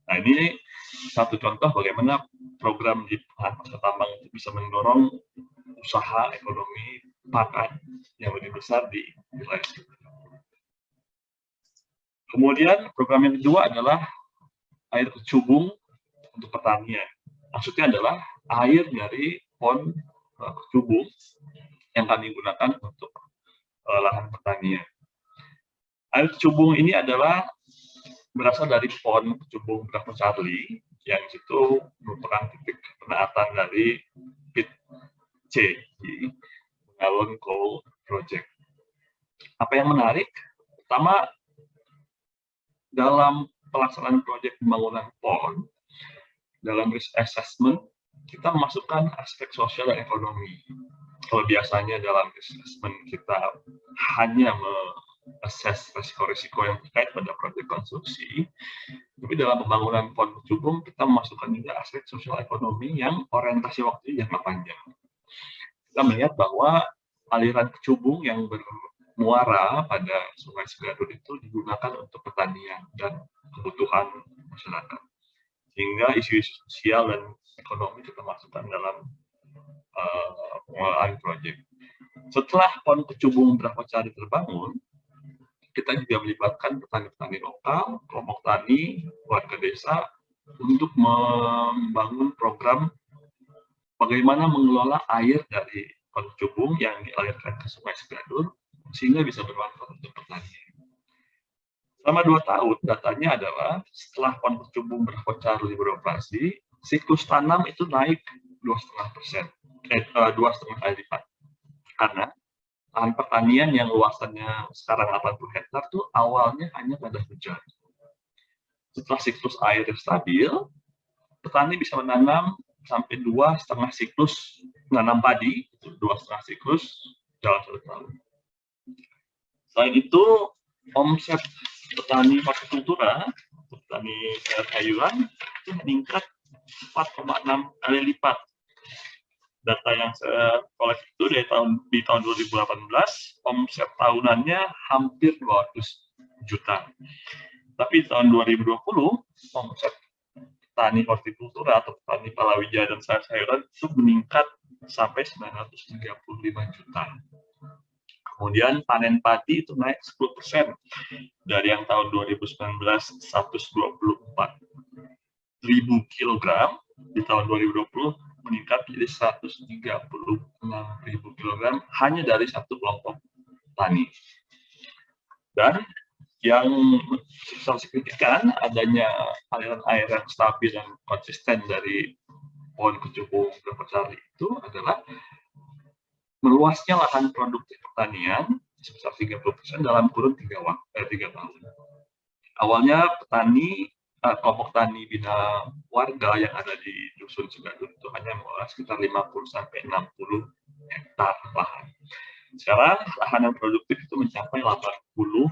Nah, ini satu contoh bagaimana program di pasca tambang itu bisa mendorong usaha ekonomi pakan yang lebih besar di wilayah sekitar. Kemudian program yang kedua adalah air kecubung untuk pertanian. Maksudnya adalah air dari pon kecubung yang kami gunakan untuk lahan pertanian. Air kecubung ini adalah berasal dari pon kecubung Bravo Charlie, yang itu merupakan titik penaatan dari Pit C di Bengalon Coal Project. Apa yang menarik, Pertama, dalam pelaksanaan proyek pembangunan PON, dalam risk assessment, kita memasukkan aspek sosial dan ekonomi. Kalau biasanya dalam risk assessment kita hanya assess risiko-risiko yang terkait pada proyek konstruksi, tapi dalam pembangunan PON Kecubung kita memasukkan juga aspek sosial ekonomi yang orientasi waktu jangka panjang. Kita melihat bahwa aliran Kecubung yang bermuara pada Sungai Segadun itu digunakan untuk pertanian dan kebutuhan masyarakat, sehingga isu-isu sosial dan ekonomi kita masukkan dalam pengelolaan proyek. Setelah PON Kecubung Brahmacari terbangun, kita juga melibatkan petani-petani lokal, kelompok tani, warga desa untuk membangun program bagaimana mengelola air dari PON Kecubung yang dialirkan ke Sungai Segadun sehingga bisa bermanfaat untuk pertanian. Selama 2 tahun, datanya adalah setelah PON Kecubung Brahmacari beroperasi, siklus tanam itu naik 2,5 kali lipat. Karena lahan pertanian yang luasannya sekarang 80 hektar itu awalnya hanya pada hujan. Setelah siklus air stabil, petani bisa menanam sampai 2,5 siklus menanam padi, 2,5 siklus dalam 1 tahun. Selain itu, omset petani hortikultura, petani sayur-sayuran itu meningkat 4,6 kali lipat. Data yang saya koleksi itu di tahun 2018, omset tahunannya hampir 200 juta. Tapi di tahun 2020, omset petani hortikultura atau petani palawija dan sayur-sayuran itu meningkat sampai 935 juta. Kemudian panen padi itu naik 10% dari yang tahun 2019 124.000 kg, di tahun 2020 meningkat menjadi 136.000 kg hanya dari satu kelompok tani. Dan yang sangat signifikan adanya aliran air yang stabil dan konsisten dari PON Kecubung Brahmacari itu adalah meluasnya lahan produktif pertanian sebesar 30% dalam kurun 3 tahun. Awalnya petani kelompok tani bina warga yang ada di Dusun Segadun itu hanya mengolah sekitar 50-60 hektar lahan. Sekarang lahan yang produktif itu mencapai 80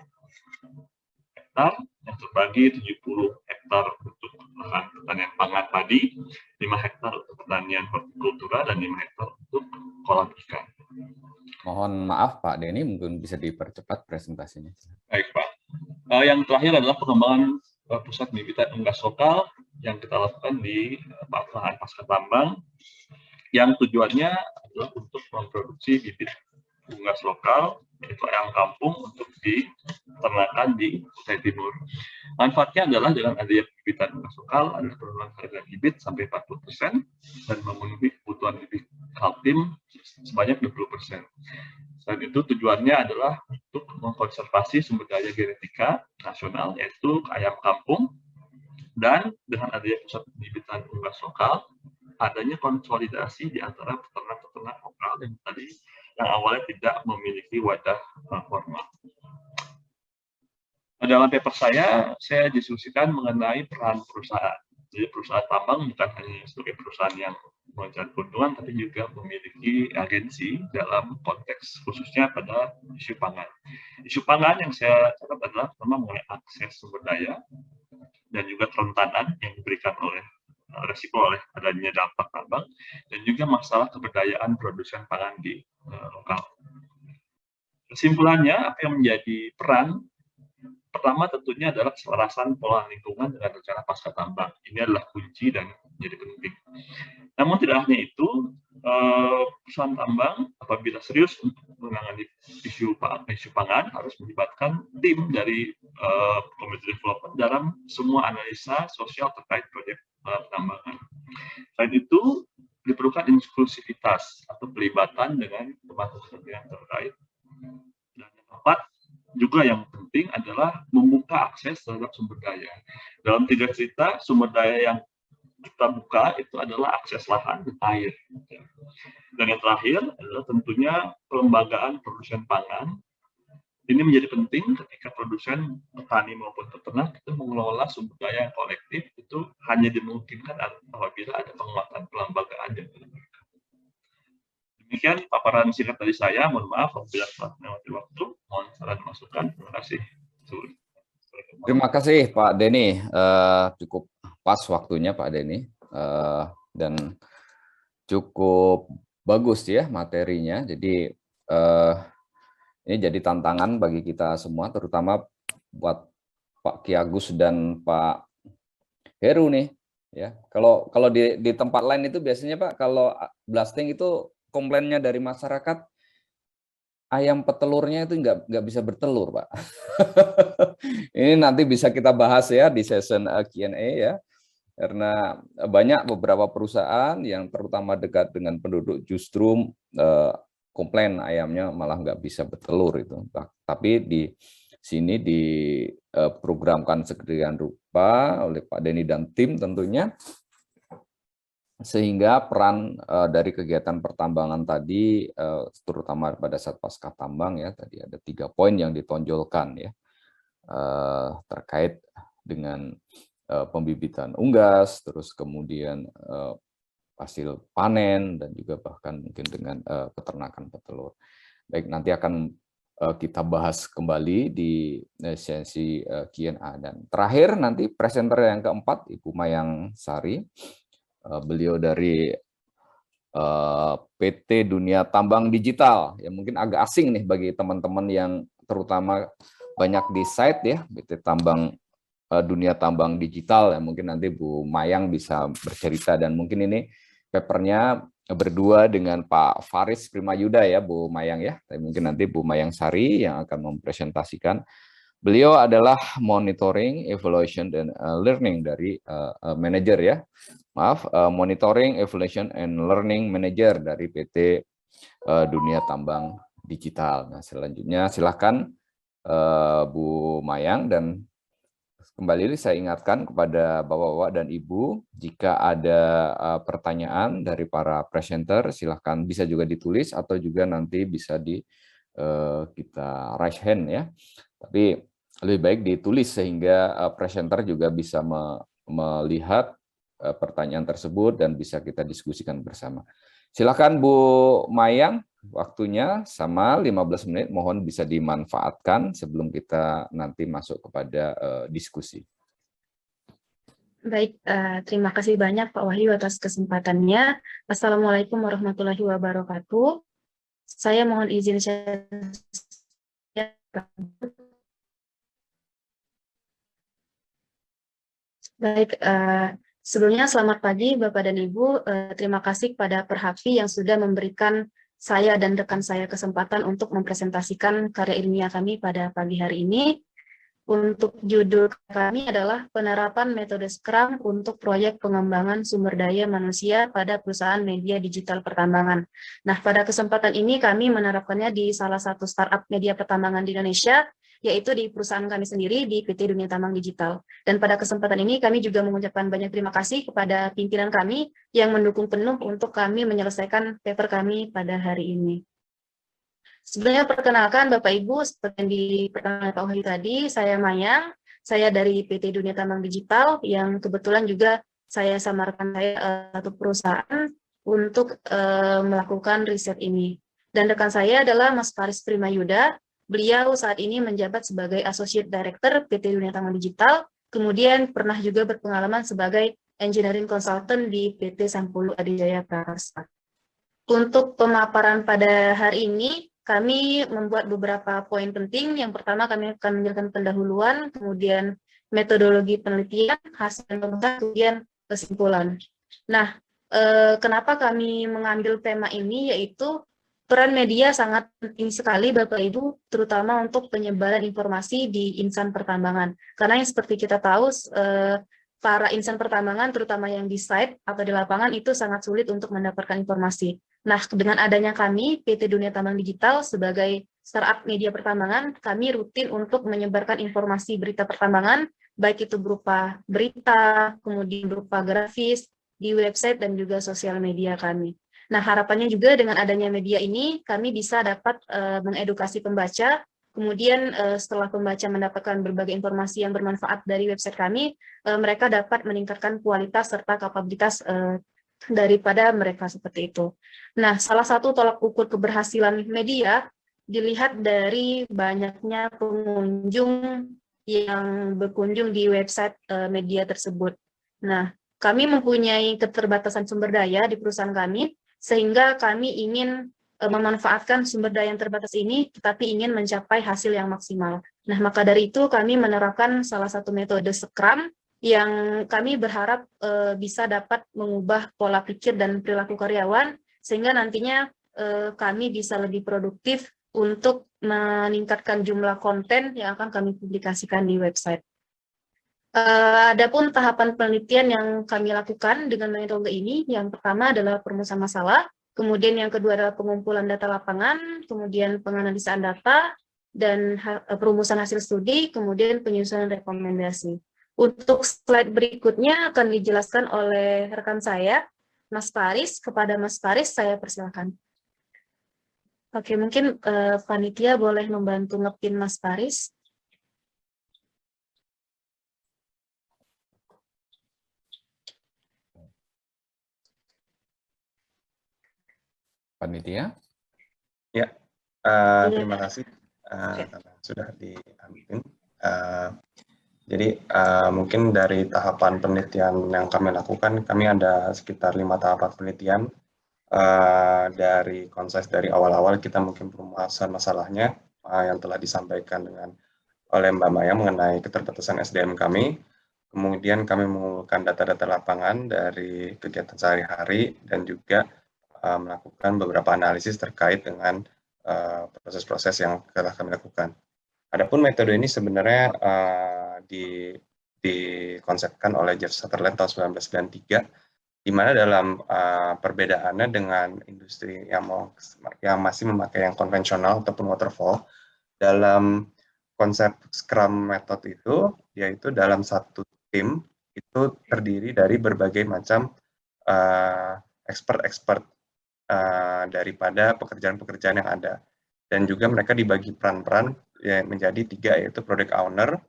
hektar yang terbagi 70 hektar untuk lahan pertanian pangan padi, 5 hektar untuk pertanian hortikultura, dan 5 hektar untuk kolam ikan. Mohon maaf Pak Denny, mungkin bisa dipercepat presentasinya. Baik Pak. Yang terakhir adalah pengembangan pusat bibitan unggas lokal yang kita lakukan di lahan pasca tambang, yang tujuannya adalah untuk memproduksi bibit unggas lokal, yaitu ayam kampung, untuk diternakan di Kutai Timur. Manfaatnya adalah dengan adanya bibitan unggas lokal, ada penurunan harga bibit sampai 40% dan memenuhi kebutuhan bibit kaltim sebanyak 20%. Selain itu, tujuannya adalah untuk mengkonservasi sumber daya genetika nasional, yaitu ayam kampung, dan dengan adanya pusat bibitan unggas lokal, adanya konsolidasi di antara peternak-peternak lokal yang awalnya tidak memiliki wadah formal. Dalam paper saya diskusikan mengenai peran perusahaan. Jadi perusahaan tambang bukan hanya sebagai perusahaan yang mencari keuntungan, tapi juga memiliki agensi dalam konteks khususnya pada isu pangan. Isu pangan yang saya catat adalah pertama mengenai akses sumber daya dan juga kerentanan yang diberikan oleh resiko oleh adanya dampak tambang, dan juga masalah keberdayaan produsen pangan di lokal. Kesimpulannya, apa yang menjadi peran pertama tentunya adalah keselarasan pola lingkungan dengan rencana pasca tambang. Ini adalah kunci dan menjadi penting. Namun tidak hanya itu, perusahaan tambang apabila serius untuk menangani isu pangan harus melibatkan tim dari community development dalam semua analisa sosial terkait proyek penambangan. Selain itu, diperlukan inklusivitas atau pelibatan dengan pemangku kepentingan terkait. Dan yang keempat, juga yang penting adalah membuka akses terhadap sumber daya. Dalam 3 cerita, sumber daya yang kita buka itu adalah akses lahan dan air. Dan yang terakhir adalah tentunya pelembagaan produsen pangan Ini menjadi penting ketika produsen, petani maupun peternak itu mengelola sumber daya yang kolektif itu hanya dimungkinkan apabila ada penguatan kelembagaan yang benar. Demikian paparan singkat dari saya. Mohon maaf apabila telah melewati waktu. Mohon saran masukan. Terima kasih. Terima kasih Pak Denny. Cukup pas waktunya Pak Denny, dan cukup bagus ya materinya. Jadi ini jadi tantangan bagi kita semua, terutama buat Pak Ki Agus dan Pak Heru nih. Ya, kalau di tempat lain itu biasanya Pak, kalau blasting itu komplainnya dari masyarakat, ayam petelurnya itu nggak bisa bertelur Pak. Ini nanti bisa kita bahas ya di session Q&A ya. Karena banyak beberapa perusahaan yang terutama dekat dengan penduduk justru komplain ayamnya malah nggak bisa bertelur itu. Tapi di sini diprogramkan sedemikian rupa oleh Pak Denny dan tim tentunya, sehingga peran dari kegiatan pertambangan tadi, terutama pada saat pasca tambang ya, tadi ada 3 poin yang ditonjolkan ya, terkait dengan pembibitan unggas, terus kemudian hasil panen, dan juga bahkan mungkin dengan peternakan petelur. Baik, nanti akan kita bahas kembali di sesi Q&A. Dan terakhir nanti presenter yang keempat, Ibu Mayang Sari, beliau dari PT Dunia Tambang Digital, yang mungkin agak asing nih bagi teman-teman yang terutama banyak di site ya, PT Dunia Tambang Digital, ya mungkin nanti Bu Mayang bisa bercerita, dan mungkin ini papernya berdua dengan Pak Faris Primayuda ya Bu Mayang ya, tapi mungkin nanti Bu Mayang Sari yang akan mempresentasikan. Beliau adalah monitoring, evaluation, dan learning dari manager ya, maaf, monitoring, evaluation, and learning manager dari PT Dunia Tambang Digital. Nah selanjutnya silakan Bu Mayang, dan kembali saya ingatkan kepada Bapak-Bapak dan Ibu, jika ada pertanyaan dari para presenter, silahkan bisa juga ditulis atau juga nanti bisa kita raise hand ya. Tapi lebih baik ditulis sehingga presenter juga bisa melihat pertanyaan tersebut dan bisa kita diskusikan bersama. Silakan Bu Mayang, waktunya sama 15 menit, mohon bisa dimanfaatkan sebelum kita nanti masuk kepada diskusi. Baik, terima kasih banyak Pak Wahyu atas kesempatannya. Assalamualaikum warahmatullahi wabarakatuh. Saya mohon izin share. Baik, sebelumnya selamat pagi Bapak dan Ibu. Terima kasih kepada Perhapi yang sudah memberikan saya dan rekan saya kesempatan untuk mempresentasikan karya ilmiah kami pada pagi hari ini. Untuk judul kami adalah penerapan metode Scrum untuk proyek pengembangan sumber daya manusia pada perusahaan media digital pertambangan. Nah, pada kesempatan ini kami menerapkannya di salah satu startup media pertambangan di Indonesia, yaitu di perusahaan kami sendiri di PT Dunia Tambang Digital. Dan pada kesempatan ini kami juga mengucapkan banyak terima kasih kepada pimpinan kami yang mendukung penuh untuk kami menyelesaikan paper kami pada hari ini. Sebenarnya perkenalkan Bapak Ibu, seperti yang diperkenalkan Pak Wahyu tadi, saya Mayang, saya dari PT Dunia Tambang Digital, yang kebetulan juga saya sama rekan saya satu perusahaan untuk melakukan riset ini. Dan rekan saya adalah Mas Faris Primayuda, beliau saat ini menjabat sebagai Associate Director PT Dunia Tambang Digital, kemudian pernah juga berpengalaman sebagai Engineering Consultant di PT Sampulu Adijaya Prakarsa. Untuk pemaparan pada hari ini, kami membuat beberapa poin penting. Yang pertama, kami akan menjelaskan pendahuluan, kemudian metodologi penelitian, hasil penelitian, kemudian kesimpulan. Nah, kenapa kami mengambil tema ini, yaitu peran media sangat penting sekali Bapak Ibu, terutama untuk penyebaran informasi di insan pertambangan. Karena yang seperti kita tahu, para insan pertambangan, terutama yang di site atau di lapangan, itu sangat sulit untuk mendapatkan informasi. Nah, dengan adanya kami, PT Dunia Tambang Digital, sebagai startup media pertambangan, kami rutin untuk menyebarkan informasi berita pertambangan, baik itu berupa berita, kemudian berupa grafis, di website dan juga sosial media kami. Nah, harapannya juga dengan adanya media ini, kami bisa dapat mengedukasi pembaca, Kemudian setelah pembaca mendapatkan berbagai informasi yang bermanfaat dari website kami, mereka dapat meningkatkan kualitas serta kapabilitas daripada mereka seperti itu. Nah, salah satu tolak ukur keberhasilan media dilihat dari banyaknya pengunjung yang berkunjung di website media tersebut. Nah, kami mempunyai keterbatasan sumber daya di perusahaan kami, sehingga kami ingin memanfaatkan sumber daya yang terbatas ini, tetapi ingin mencapai hasil yang maksimal. Nah, maka dari itu kami menerapkan salah satu metode Scrum yang kami berharap bisa dapat mengubah pola pikir dan perilaku karyawan, sehingga nantinya kami bisa lebih produktif untuk meningkatkan jumlah konten yang akan kami publikasikan di website. Adapun tahapan penelitian yang kami lakukan dengan metode ini, yang pertama adalah perumusan masalah, kemudian yang kedua adalah pengumpulan data lapangan, kemudian penganalisaan data, dan perumusan hasil studi, kemudian penyusunan rekomendasi. Untuk slide berikutnya akan dijelaskan oleh rekan saya, Mas Faris. Kepada Mas Faris, saya persilakan. Oke, mungkin panitia boleh membantu ngepin Mas Faris. Panitia? Ya, terima kasih karena sudah diampin. Jadi mungkin dari tahapan penelitian yang kami lakukan, kami ada sekitar 5 tahapan penelitian. Dari konsep dari awal-awal kita mungkin perumusan masalahnya yang telah disampaikan oleh Mbak Maya mengenai keterbatasan SDM kami. Kemudian kami mengumpulkan data-data lapangan dari kegiatan sehari-hari dan juga melakukan beberapa analisis terkait dengan proses-proses yang telah kami lakukan. Adapun metode ini sebenarnya dikonsepkan oleh Jeff Sutherland tahun 1993, di mana dalam perbedaannya dengan industri yang masih memakai yang konvensional ataupun waterfall, dalam konsep Scrum method itu, yaitu dalam satu tim itu terdiri dari berbagai macam expert daripada pekerjaan-pekerjaan yang ada, dan juga mereka dibagi peran-peran menjadi 3, yaitu product owner,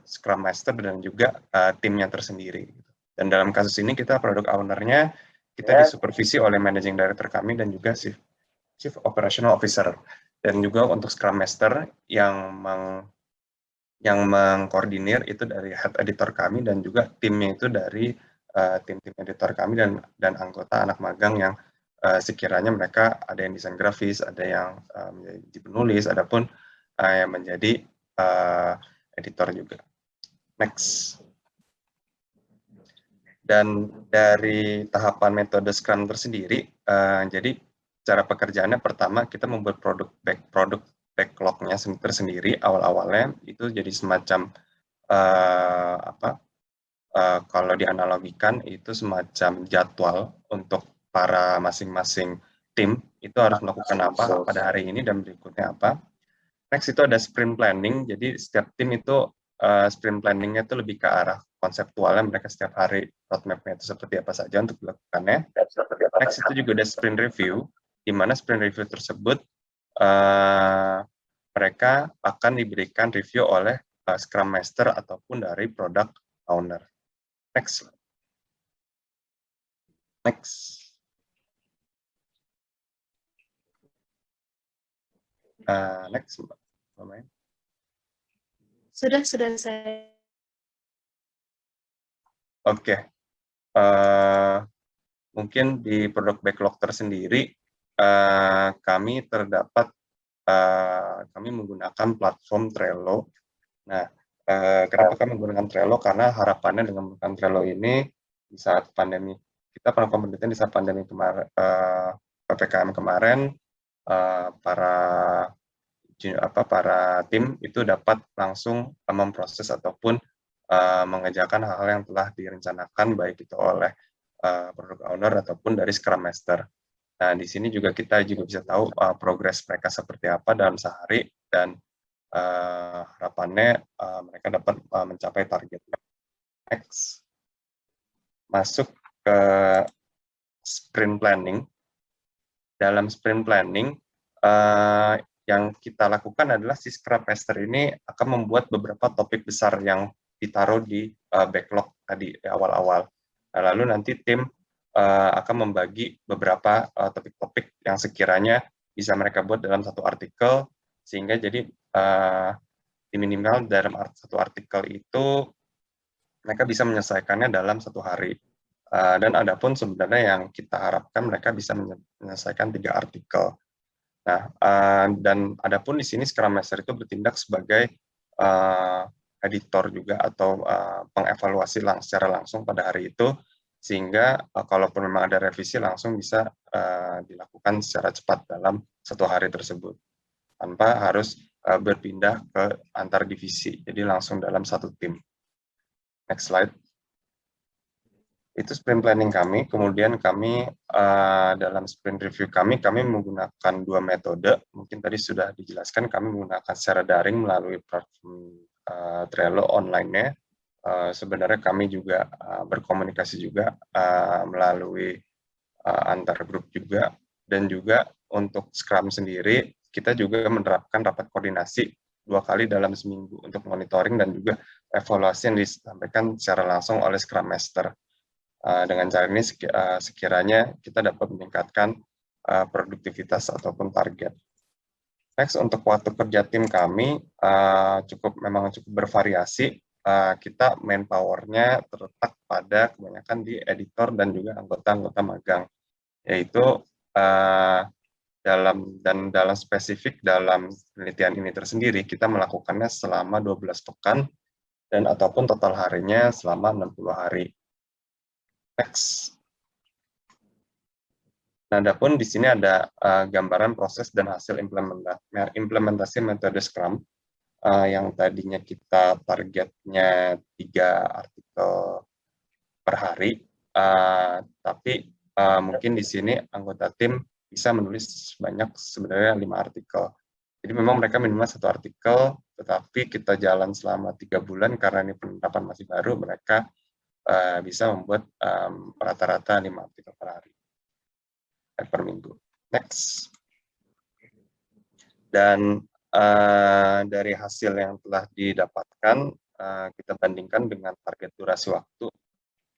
Scrum Master, dan juga timnya tersendiri. Dan dalam kasus ini kita product owner-nya kita disupervisi oleh managing director kami dan juga chief operational officer, dan juga untuk Scrum Master yang mengkoordinir itu dari head editor kami, dan juga timnya itu dari tim-tim editor kami dan anggota anak magang yang sekiranya mereka ada yang desain grafis, ada yang menjadi penulis, adapun yang menjadi editor juga. Next. Dan dari tahapan metode Scrum tersendiri, jadi cara pekerjaannya pertama kita membuat produk backlog-nya tersendiri awal-awalnya, itu jadi semacam kalau dianalogikan itu semacam jadwal untuk para masing-masing tim itu harus melakukan apa pada hari ini dan berikutnya apa. Next itu ada sprint planning, jadi setiap tim itu sprint planning-nya itu lebih ke arah konseptualnya, mereka setiap hari roadmap-nya itu seperti apa saja untuk dilakukannya. Next itu juga ada sprint review, di mana sprint review tersebut mereka akan diberikan review oleh Scrum Master ataupun dari product owner. Next. Next, Mbak. Sudah saya. Oke. Mungkin di produk backlog tersendiri, kami menggunakan platform Trello. Nah, kenapa kami menggunakan Trello? Karena harapannya dengan menggunakan Trello ini di saat pandemi, kita melakukan penelitian di saat pandemi kemarin, PPKM kemarin, para tim itu dapat langsung memproses ataupun mengerjakan hal-hal yang telah direncanakan, baik itu oleh product owner ataupun dari Scrum Master. Nah, di sini juga kita juga bisa tahu progres mereka seperti apa dalam sehari, dan harapannya mereka dapat mencapai targetnya. Next. Masuk ke sprint planning. Dalam sprint planning, yang kita lakukan adalah si Scrum Master ini akan membuat beberapa topik besar yang ditaruh di backlog tadi di awal-awal. Lalu nanti tim akan membagi beberapa topik-topik yang sekiranya bisa mereka buat dalam satu artikel, sehingga jadi minimal dalam satu artikel itu mereka bisa menyelesaikannya dalam 1 hari. Dan adapun sebenarnya yang kita harapkan mereka bisa menyelesaikan 3 artikel. Nah, dan adapun di sini Scrum Master itu bertindak sebagai editor juga atau pengevaluasi secara langsung pada hari itu, sehingga kalaupun memang ada revisi langsung bisa dilakukan secara cepat dalam 1 hari tersebut, tanpa harus berpindah ke antar divisi, jadi langsung dalam 1 tim. Next slide. Itu sprint planning kami, kemudian kami dalam sprint review kami menggunakan 2 metode, mungkin tadi sudah dijelaskan, kami menggunakan secara daring melalui platform Trello online-nya. Sebenarnya kami juga berkomunikasi juga melalui antar grup juga, dan juga untuk Scrum sendiri, kita juga menerapkan rapat koordinasi 2 kali dalam seminggu untuk monitoring dan juga evaluasi yang disampaikan secara langsung oleh Scrum Master. Dengan cara ini sekiranya kita dapat meningkatkan produktivitas ataupun target. Next, untuk waktu kerja tim kami memang cukup bervariasi. Kita manpower-nya terletak pada kebanyakan di editor dan juga anggota-anggota magang, yaitu dalam spesifik dalam penelitian ini tersendiri kita melakukannya selama 12 pekan dan ataupun total harinya selama 60 hari. Next. Nah, adapun di sini ada gambaran proses dan hasil implementasi metode Scrum yang tadinya kita targetnya 3 artikel per hari, tapi mungkin di sini anggota tim bisa menulis sebenarnya 5 artikel. Jadi memang mereka minimal 1 artikel, tetapi kita jalan selama 3 bulan karena ini penerapan masih baru, mereka bisa membuat rata-rata 5 artikel per hari, per minggu. Next. Dan dari hasil yang telah didapatkan, kita bandingkan dengan target durasi waktu.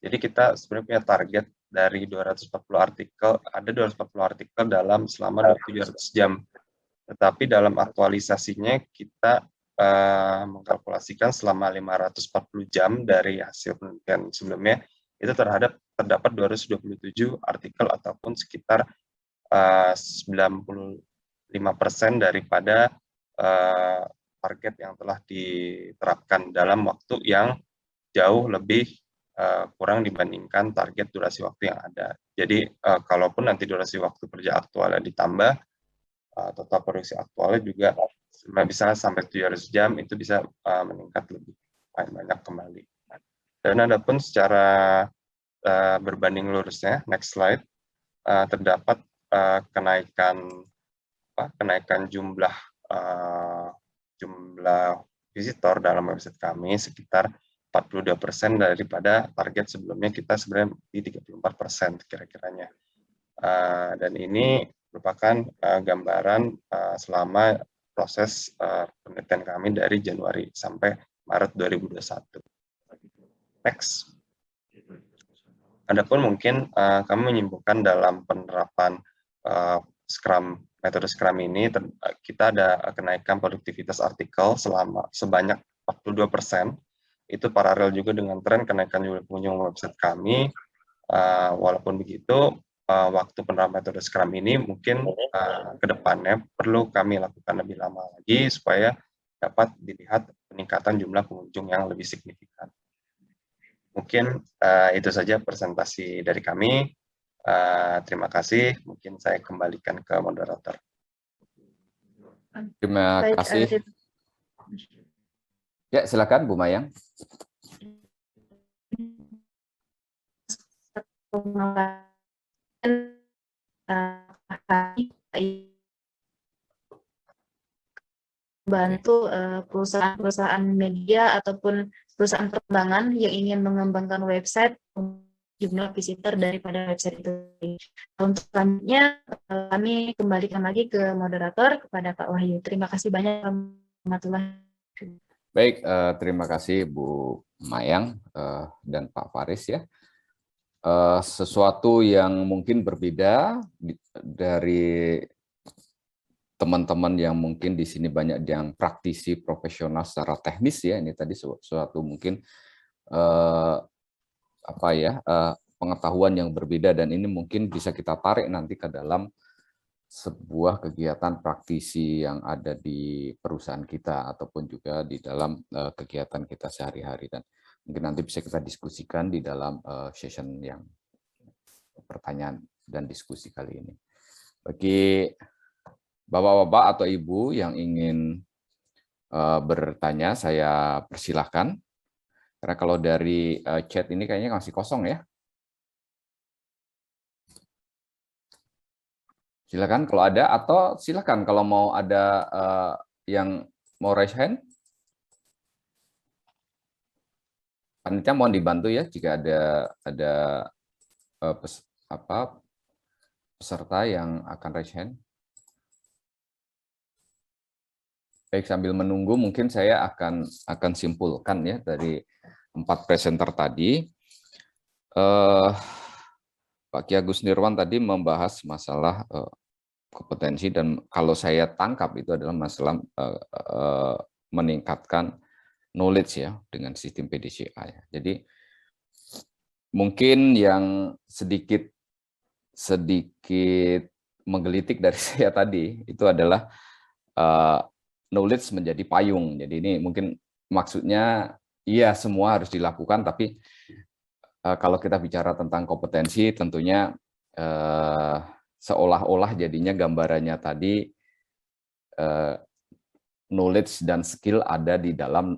Jadi kita sebenarnya punya target dari 240 artikel, ada 240 artikel selama 700 jam. Tetapi dalam aktualisasinya kita mengkalkulasikan selama 540 jam dari hasil penelitian sebelumnya, itu terdapat 227 artikel ataupun sekitar 95% daripada target yang telah diterapkan dalam waktu yang jauh lebih kurang dibandingkan target durasi waktu yang ada. Jadi kalaupun nanti durasi waktu kerja aktualnya ditambah, total produksi aktualnya juga bisa sampai 700 jam, itu bisa meningkat lebih banyak kembali. Dan adapun secara berbanding lurusnya, next slide, terdapat kenaikan jumlah visitor dalam website kami sekitar 42% daripada target sebelumnya kita sebenarnya di 34% kira-kiranya. Dan ini merupakan gambaran selama proses penelitian kami dari Januari sampai Maret 2021. Next. Adapun mungkin kami menyimpulkan dalam penerapan metode Scrum ini, kita ada kenaikan produktivitas artikel sebanyak 42%. Itu paralel juga dengan tren kenaikan jumlah pengunjung website kami. Walaupun begitu, waktu penerapan metode Scrum ini mungkin ke depannya perlu kami lakukan lebih lama lagi supaya dapat dilihat peningkatan jumlah pengunjung yang lebih signifikan. Mungkin itu saja presentasi dari kami. Terima kasih. Mungkin saya kembalikan ke moderator. Terima kasih. Ya, silakan Bu Mayang. Bantu perusahaan-perusahaan media ataupun perusahaan perkembangan yang ingin mengembangkan website jumlah visitor daripada website itu. Untuk selanjutnya kami kembalikan lagi ke moderator, kepada Pak Wahyu. Terima kasih banyak. Baik, terima kasih Bu Mayang dan Pak Faris ya. Sesuatu yang mungkin berbeda dari teman-teman yang mungkin di sini banyak yang praktisi profesional secara teknis ya. Ini tadi sesuatu mungkin pengetahuan yang berbeda, dan ini mungkin bisa kita tarik nanti ke dalam sebuah kegiatan praktisi yang ada di perusahaan kita ataupun juga di dalam kegiatan kita sehari-hari, dan mungkin nanti bisa kita diskusikan di dalam session yang pertanyaan dan diskusi kali ini. Bagi Bapak-bapak atau Ibu yang ingin bertanya, saya persilahkan. Karena kalau dari chat ini kayaknya masih kosong ya. Silakan kalau ada, atau silakan kalau mau ada yang mau raise hand. Panitia mohon dibantu ya jika ada peserta yang akan raise hand. Baik, sambil menunggu mungkin saya akan simpulkan ya dari 4 presenter tadi. Pak Ki Agus Nirwan tadi membahas masalah kompetensi, dan kalau saya tangkap itu adalah masalah meningkatkan knowledge ya dengan sistem PDCA ya. Jadi mungkin yang sedikit menggelitik dari saya tadi itu adalah knowledge menjadi payung. Jadi ini mungkin maksudnya iya semua harus dilakukan, tapi kalau kita bicara tentang kompetensi tentunya seolah-olah jadinya gambarannya tadi knowledge dan skill ada di dalam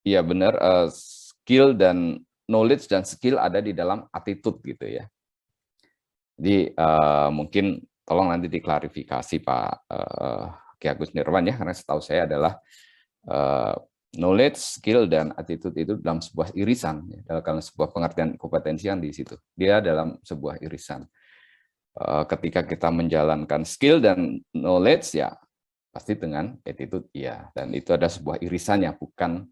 iya benar, skill dan knowledge dan skill ada di dalam attitude gitu ya. Jadi mungkin tolong nanti diklarifikasi Pak Ki Agus Nirwan ya, karena setahu saya adalah knowledge, skill, dan attitude itu dalam sebuah irisan, ya, dalam sebuah pengertian kompetensi yang di situ. Dia dalam sebuah irisan. Ketika kita menjalankan skill dan knowledge ya pasti dengan attitude ya, dan itu ada sebuah irisannya, bukan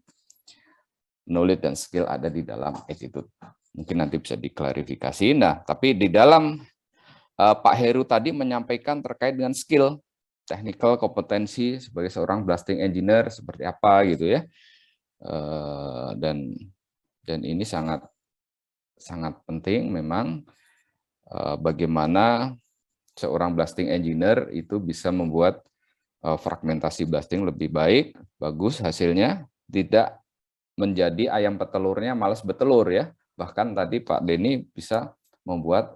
knowledge dan skill ada di dalam attitude. Mungkin nanti bisa diklarifikasi. Nah, tapi di dalam Pak Heru tadi menyampaikan terkait dengan skill, technical kompetensi sebagai seorang blasting engineer seperti apa gitu ya, dan ini sangat penting memang, bagaimana seorang blasting engineer itu bisa membuat fragmentasi blasting lebih baik, bagus hasilnya, tidak menjadi ayam petelurnya malas betelur ya. Bahkan tadi Pak Denny bisa membuat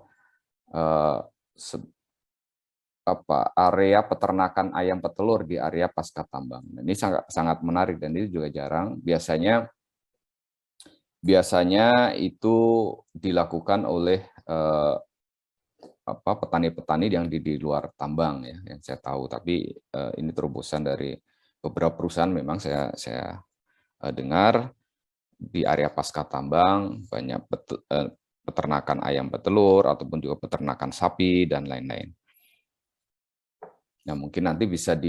area peternakan ayam petelur di area pasca tambang. Ini sangat menarik, dan ini juga jarang. Biasanya itu dilakukan oleh petani-petani yang di luar tambang ya, yang saya tahu. Tapi ini terobosan dari beberapa perusahaan. Memang saya dengar di area pasca tambang banyak peternakan ayam petelur ataupun juga peternakan sapi dan lain-lain. Nah, mungkin nanti bisa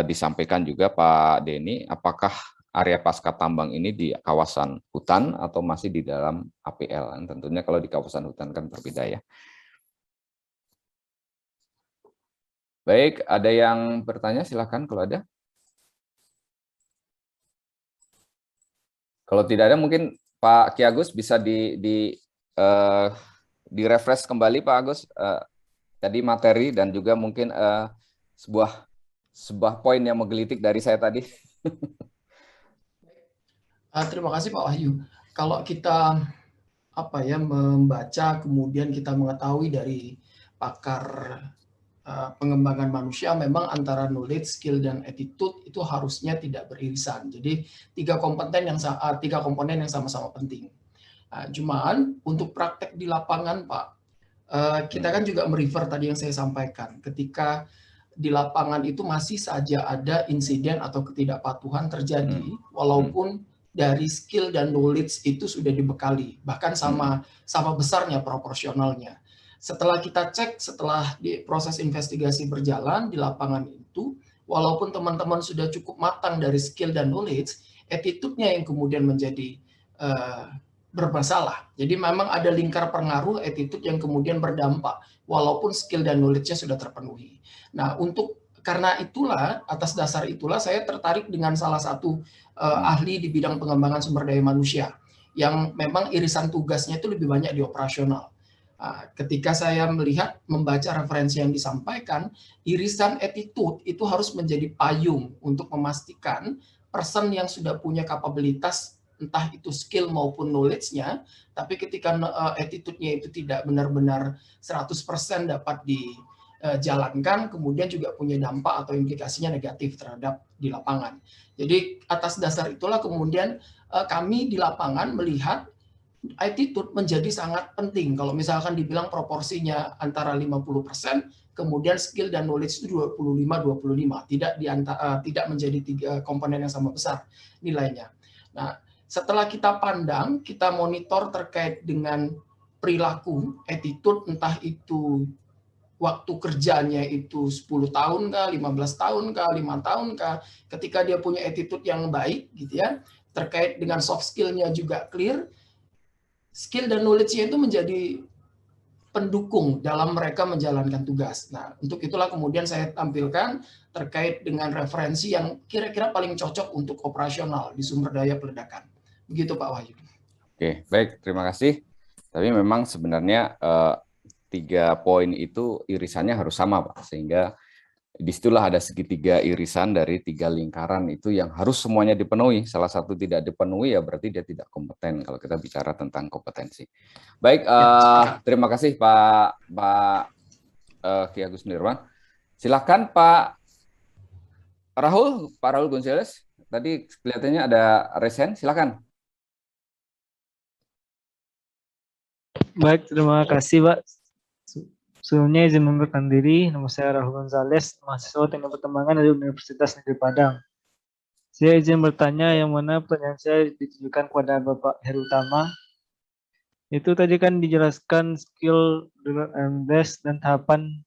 disampaikan juga Pak Denny, apakah area pasca tambang ini di kawasan hutan atau masih di dalam APL? Tentunya kalau di kawasan hutan kan berbeda ya. Baik, ada yang bertanya silakan kalau ada. Kalau tidak ada mungkin Pak Ki Agus bisa di-refresh kembali Pak Agus tadi materi, dan juga mungkin sebuah poin yang menggelitik dari saya tadi. Terima kasih Pak Wahyu. Kalau kita membaca kemudian kita mengetahui dari pakar pengembangan manusia, memang antara knowledge, skill, dan attitude itu harusnya tidak beririsan. Jadi tiga komponen yang sama-sama penting. Cuman untuk praktek di lapangan Pak, kita kan juga merefer tadi yang saya sampaikan, ketika di lapangan itu masih saja ada insiden atau ketidakpatuhan terjadi, walaupun dari skill dan knowledge itu sudah dibekali, bahkan sama besarnya proporsionalnya. Setelah kita cek, setelah di proses investigasi berjalan di lapangan itu, walaupun teman-teman sudah cukup matang dari skill dan knowledge, attitude-nya yang kemudian menjadi bermasalah. Jadi memang ada lingkar pengaruh attitude yang kemudian berdampak, walaupun skill dan knowledge-nya sudah terpenuhi. Nah, karena itulah, atas dasar itulah saya tertarik dengan salah satu ahli di bidang pengembangan sumber daya manusia, yang memang irisan tugasnya itu lebih banyak di operasional. Ketika saya membaca referensi yang disampaikan, irisan attitude itu harus menjadi payung untuk memastikan person yang sudah punya kapabilitas, entah itu skill maupun knowledge-nya, tapi ketika attitude-nya itu tidak benar-benar 100% dapat dijalankan, kemudian juga punya dampak atau implikasinya negatif terhadap di lapangan. Jadi atas dasar itulah kemudian kami di lapangan melihat attitude menjadi sangat penting. Kalau misalkan dibilang proporsinya antara 50%, kemudian skill dan knowledge itu 25-25, tidak menjadi tiga komponen yang sama besar nilainya. Nah, setelah kita pandang, kita monitor terkait dengan perilaku, attitude, entah itu waktu kerjanya itu 10 tahun kah, 15 tahun kah, 5 tahun kah, ketika dia punya attitude yang baik, gitu ya, terkait dengan soft skill-nya juga clear, skill dan knowledge-nya itu menjadi pendukung dalam mereka menjalankan tugas. Nah, untuk itulah kemudian saya tampilkan terkait dengan referensi yang kira-kira paling cocok untuk operasional di sumber daya peledakan. Begitu Pak Wahyu. Oke, baik, terima kasih. Tapi memang sebenarnya 3 poin itu irisannya harus sama, Pak. Sehingga disitulah ada segitiga irisan dari 3 lingkaran itu yang harus semuanya dipenuhi. Salah satu tidak dipenuhi ya berarti dia tidak kompeten kalau kita bicara tentang kompetensi. Baik, terima kasih Pak Ki Agus Nirwan. Silakan Pak Rahul Gonzales. Tadi kelihatannya ada resen, silakan. Baik, terima kasih Pak. Sebelumnya izin memperkenalkan diri, nama saya Rahul Gonzales, mahasiswa Teknik Pertambangan dari Universitas Negeri Padang. Saya izin bertanya yang mana pertanyaan saya ditujukan kepada Bapak Heru Tama. Itu tadi kan dijelaskan skill development dan tahapan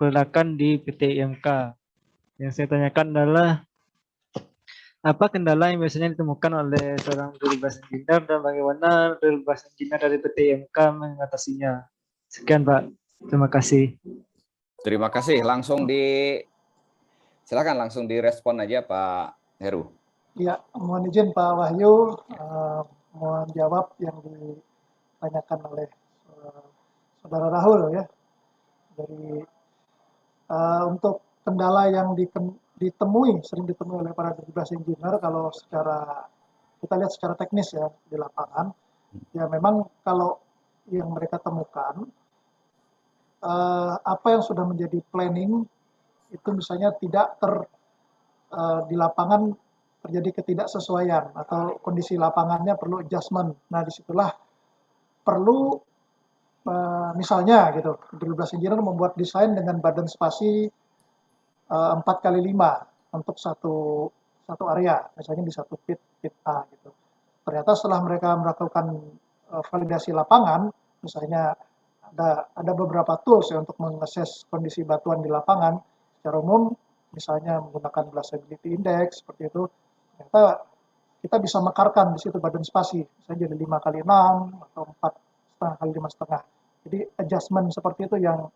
peledakan di PT IMK. Yang saya tanyakan adalah apa kendala yang biasanya ditemukan oleh seorang drill blast engineer dan bagaimana drill blast engineer dari PT IMK mengatasinya. Sekian Pak. Terima kasih. Terima kasih. Silakan langsung direspon aja Pak Heru. Ya, mohon izin Pak Wahyu, mohon jawab yang ditanyakan oleh Saudara Rahul ya. Dari untuk kendala yang sering ditemui oleh para drill blast engineer, kalau kita lihat secara teknis ya di lapangan, ya memang kalau yang mereka temukan apa yang sudah menjadi planning itu misalnya tidak di lapangan terjadi ketidaksesuaian atau kondisi lapangannya perlu adjustment. Nah, disitulah perlu misalnya gitu, drill blast engineer membuat desain dengan badan spasi 4x5 untuk satu area, misalnya di satu pit A gitu. Ternyata setelah mereka melakukan validasi lapangan, misalnya ada beberapa tools ya untuk mengakses kondisi batuan di lapangan. Secara umum, misalnya menggunakan blastability index seperti itu, ternyata kita bisa mekarkan di situ badan spasi, misalnya jadi 5x6 atau 4,5x5,5. Jadi adjustment seperti itu yang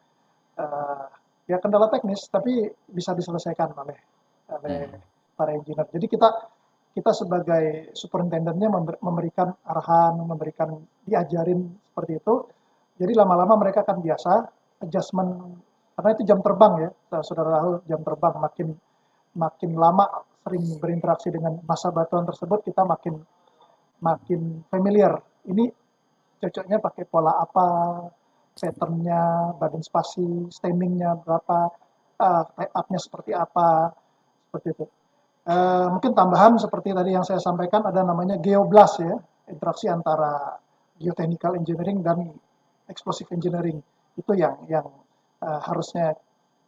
ya kendala teknis, tapi bisa diselesaikan oleh para engineer. Jadi kita sebagai superintendennya memberikan arahan, diajarin seperti itu. Jadi lama-lama mereka akan biasa adjustment, karena itu jam terbang ya, Saudara Rahul, jam terbang makin lama sering berinteraksi dengan massa batuan tersebut, kita makin familiar. Ini cocoknya pakai pola apa, patternnya, badan spasi, stemmingnya berapa, tie up-nya seperti apa, seperti itu. Mungkin tambahan seperti tadi yang saya sampaikan, ada namanya geoblast ya, interaksi antara geotechnical engineering dan explosive engineering, itu yang harusnya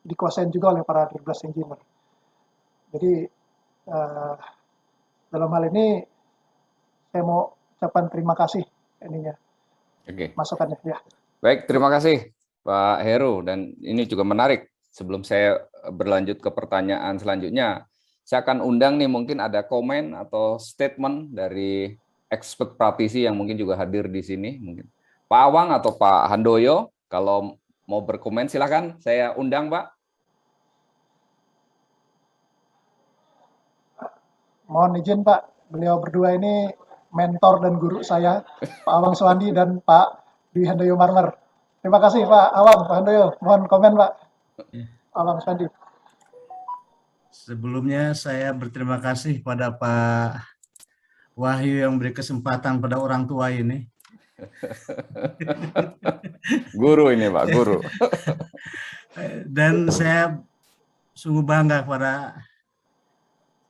dikuasain juga oleh para drill blast engineer. Jadi dalam hal ini saya mau ucapkan terima kasih ininya Oke. masukannya ya. Baik, terima kasih Pak Heru, dan ini juga menarik. Sebelum saya berlanjut ke pertanyaan selanjutnya, saya akan undang nih, mungkin ada komen atau statement dari expert praktisi yang mungkin juga hadir di sini, mungkin Pak Awang atau Pak Handoyo, kalau mau berkomen silakan, saya undang Pak. Mohon izin Pak, beliau berdua ini mentor dan guru saya, Pak Awang Suwandi dan Pak Dwi Handoyo Marmer. Terima kasih Pak Awang, Pak Handoyo. Mohon komen Pak. Awang Suwandi. Sebelumnya saya berterima kasih pada Pak Wahyu yang beri kesempatan pada orang tua ini. Guru ini Pak, guru. Dan saya sungguh bangga kepada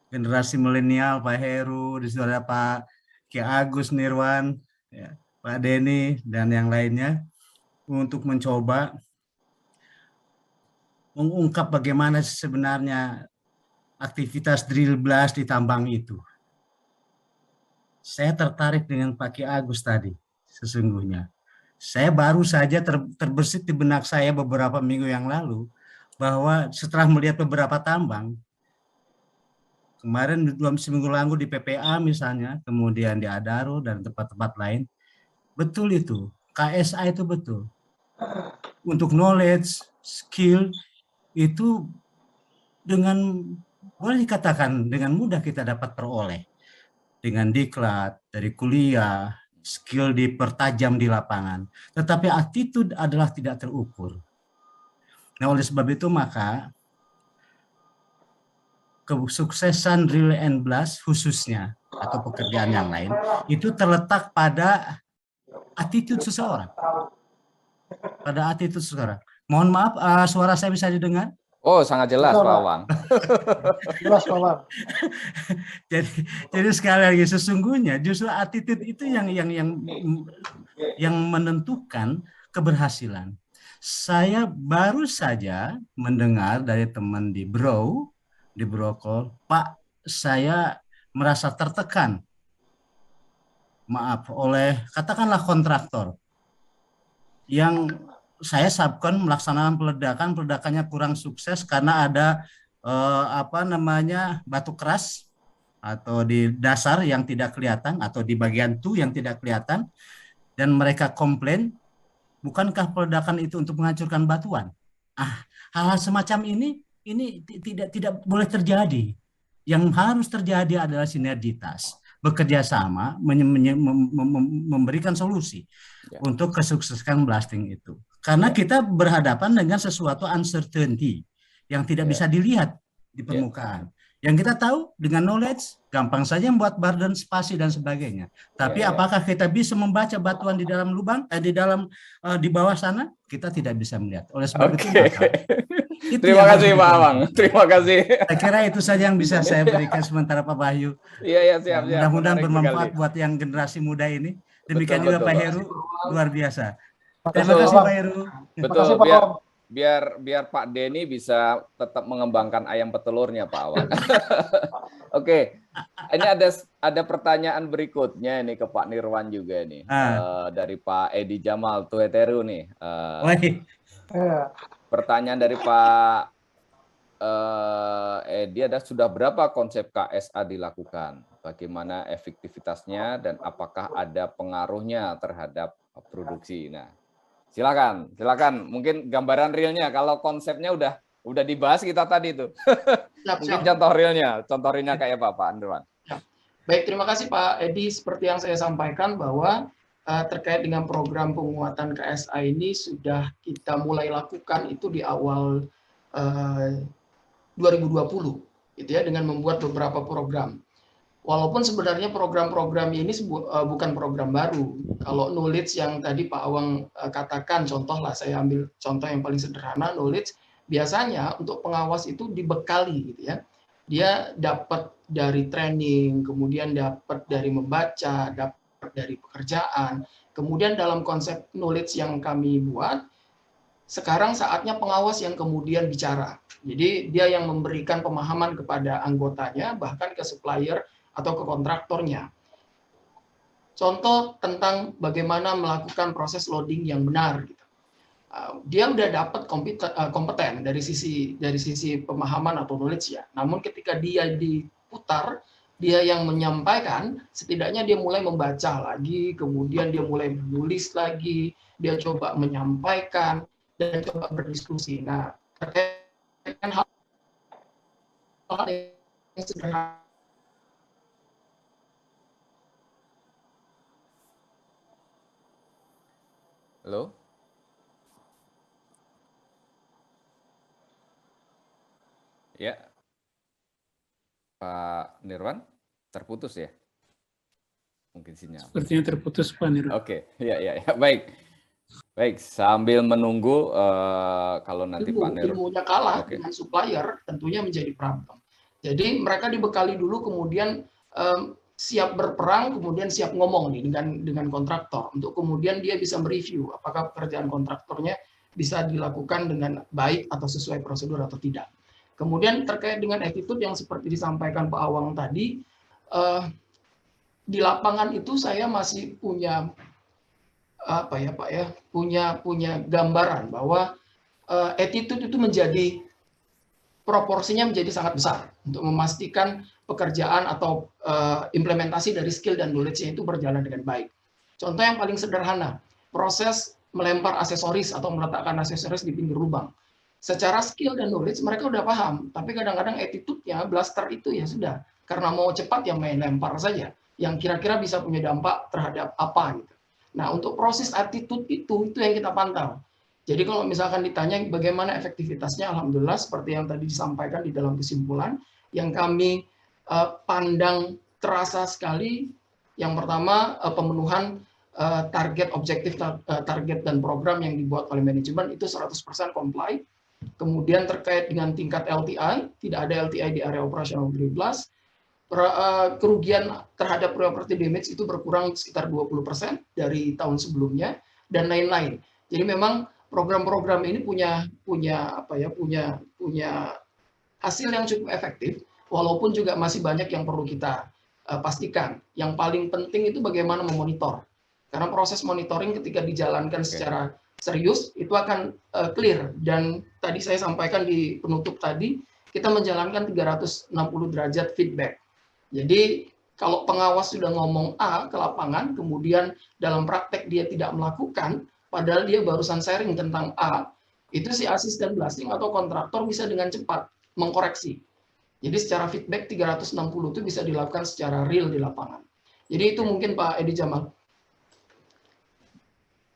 generasi milenial, Pak Heru, di situ ada Pak Ki Agus Nirwan, ya, Pak Denny, dan yang lainnya, untuk mencoba mengungkap bagaimana sebenarnya aktivitas drill blast di tambang itu. Saya tertarik dengan Pak Ki Agus tadi, sesungguhnya. Saya baru saja terbersit di benak saya beberapa minggu yang lalu, bahwa setelah melihat beberapa tambang, kemarin seminggu lalu di PPA misalnya, kemudian di Adaro dan tempat-tempat lain, betul itu, KSA itu betul. Untuk knowledge, skill, itu dengan, boleh dikatakan dengan mudah kita dapat peroleh. Dengan diklat, dari kuliah, skill dipertajam di lapangan. Tetapi attitude adalah tidak terukur. Nah, oleh sebab itu maka, kesuksesan drill and blast khususnya atau pekerjaan yang lain itu terletak pada attitude seseorang. Pada attitude seseorang. Mohon maaf, suara saya bisa didengar? Oh, sangat jelas Pak Awang. Jelas Pak Awang. Jadi sekali lagi, sesungguhnya justru attitude itu yang menentukan keberhasilan. Saya baru saja mendengar dari teman di Brokol, Pak, saya merasa tertekan, maaf, oleh katakanlah kontraktor yang saya sabkan melaksanakan peledakannya kurang sukses karena ada batu keras atau di dasar yang tidak kelihatan atau di bagian yang tidak kelihatan, dan mereka komplain, bukankah peledakan itu untuk menghancurkan batuan? Hal-hal semacam ini tidak boleh terjadi. Yang harus terjadi adalah sinergitas, bekerja sama, memberikan solusi untuk kesuksesan blasting itu. Karena kita berhadapan dengan sesuatu uncertainty yang tidak bisa dilihat di permukaan. Yang kita tahu dengan knowledge, gampang saja membuat burden, spasi dan sebagainya. Tapi apakah kita bisa membaca batuan di dalam lubang, di bawah sana? Kita tidak bisa melihat. Oleh sebab itu maka, terima kasih Pak Awang. Terima kasih. Saya kira itu saja yang bisa saya berikan sementara Pak Wahyu. Iya, siap. Mudah-mudahan bermanfaat buat yang generasi muda ini. Demikian juga Pak Heru, luar biasa. Terima kasih Pak Heru. Betul, biar Pak Denny bisa tetap mengembangkan ayam petelurnya Pak Awang. Oke, ini ada pertanyaan berikutnya ini ke Pak Nirwan juga nih, dari Pak Edi Jamal Tuheteru nih. Pertanyaan dari Pak Edi sudah berapa konsep KSA dilakukan? Bagaimana efektivitasnya dan apakah ada pengaruhnya terhadap produksi? Nah, silakan. Mungkin gambaran realnya. Kalau konsepnya udah dibahas kita tadi itu. Mungkin contoh realnya kayak Pak Andrewan. Baik, terima kasih Pak Edi. Seperti yang saya sampaikan bahwa terkait dengan program penguatan KSA ini sudah kita mulai lakukan itu di awal 2020, gitu ya, dengan membuat beberapa program. Walaupun sebenarnya program-program ini bukan program baru. Kalau knowledge yang tadi Pak Awang katakan, contoh lah, saya ambil contoh yang paling sederhana, knowledge biasanya untuk pengawas itu dibekali, gitu ya. Dia dapat dari training, kemudian dapat dari membaca, dapat dari pekerjaan. Kemudian dalam konsep knowledge yang kami buat, sekarang saatnya pengawas yang kemudian bicara. Jadi dia yang memberikan pemahaman kepada anggotanya, bahkan ke supplier atau ke kontraktornya. Contoh tentang bagaimana melakukan proses loading yang benar. Gitu. Dia udah dapat kompeten dari sisi pemahaman atau knowledge ya. Namun ketika dia diputar, dia yang menyampaikan, setidaknya dia mulai membaca lagi, kemudian dia mulai menulis lagi, dia coba menyampaikan dan coba berdiskusi. Nah, terkait dengan hal yang sederhana. Halo? Ya, Pak Nirwan, terputus ya? Mungkin sinyal. Sepertinya terputus, Pak Nirwan. Oke, ya, baik. Baik, sambil menunggu kalau nanti Pak Nirwan. Ilmunya kalah dengan supplier, tentunya menjadi problem. Jadi mereka dibekali dulu, kemudian siap berperang, kemudian siap ngomong nih dengan kontraktor, untuk kemudian dia bisa mereview apakah pekerjaan kontraktornya bisa dilakukan dengan baik atau sesuai prosedur atau tidak. Kemudian terkait dengan attitude yang seperti disampaikan Pak Awang tadi, di lapangan itu saya masih punya apa ya Pak ya, punya gambaran bahwa attitude itu menjadi proporsinya menjadi sangat besar untuk memastikan pekerjaan atau implementasi dari skill dan knowledge-nya itu berjalan dengan baik. Contoh yang paling sederhana, proses melempar aksesoris atau meletakkan aksesoris di pinggir lubang. Secara skill dan knowledge mereka udah paham, tapi kadang-kadang attitude-nya blaster itu ya sudah, karena mau cepat ya main lempar saja, yang kira-kira bisa punya dampak terhadap apa gitu. Nah, untuk proses attitude itu yang kita pantau. Jadi kalau misalkan ditanya bagaimana efektivitasnya, alhamdulillah seperti yang tadi disampaikan di dalam kesimpulan, yang kami pandang terasa sekali, yang pertama pemenuhan target, objektif, target dan program yang dibuat oleh manajemen itu 100% comply. Kemudian terkait dengan tingkat LTI, tidak ada LTI di area operasional 12, kerugian terhadap property damage itu berkurang sekitar 20% dari tahun sebelumnya, dan lain-lain. Jadi memang program-program ini punya hasil yang cukup efektif, walaupun juga masih banyak yang perlu kita pastikan. Yang paling penting itu bagaimana memonitor. Karena proses monitoring ketika dijalankan secara serius itu akan clear. Dan tadi saya sampaikan di penutup tadi, kita menjalankan 360 derajat feedback. Jadi kalau pengawas sudah ngomong A ke lapangan, kemudian dalam praktek dia tidak melakukan, padahal dia barusan sharing tentang A, itu si asisten blasting atau kontraktor bisa dengan cepat mengkoreksi. Jadi secara feedback 360 itu bisa dilakukan secara real di lapangan. Jadi itu mungkin Pak Edi Jamal.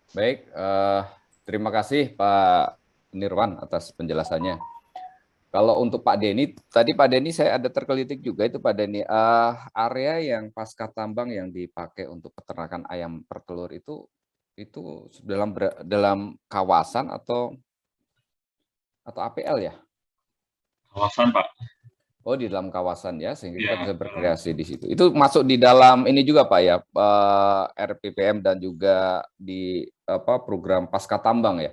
Baik, terima kasih Pak Nirwan atas penjelasannya. Kalau untuk Pak Denny, tadi Pak Denny saya ada tergelitik juga itu Pak Denny, area yang pasca tambang yang dipakai untuk peternakan ayam pertelur itu dalam kawasan atau APL ya? Kawasan Pak. Oh, di dalam kawasan ya, sehingga kita bisa berkreasi di situ. Itu masuk di dalam ini juga Pak ya, RPPM dan juga di program pasca tambang ya?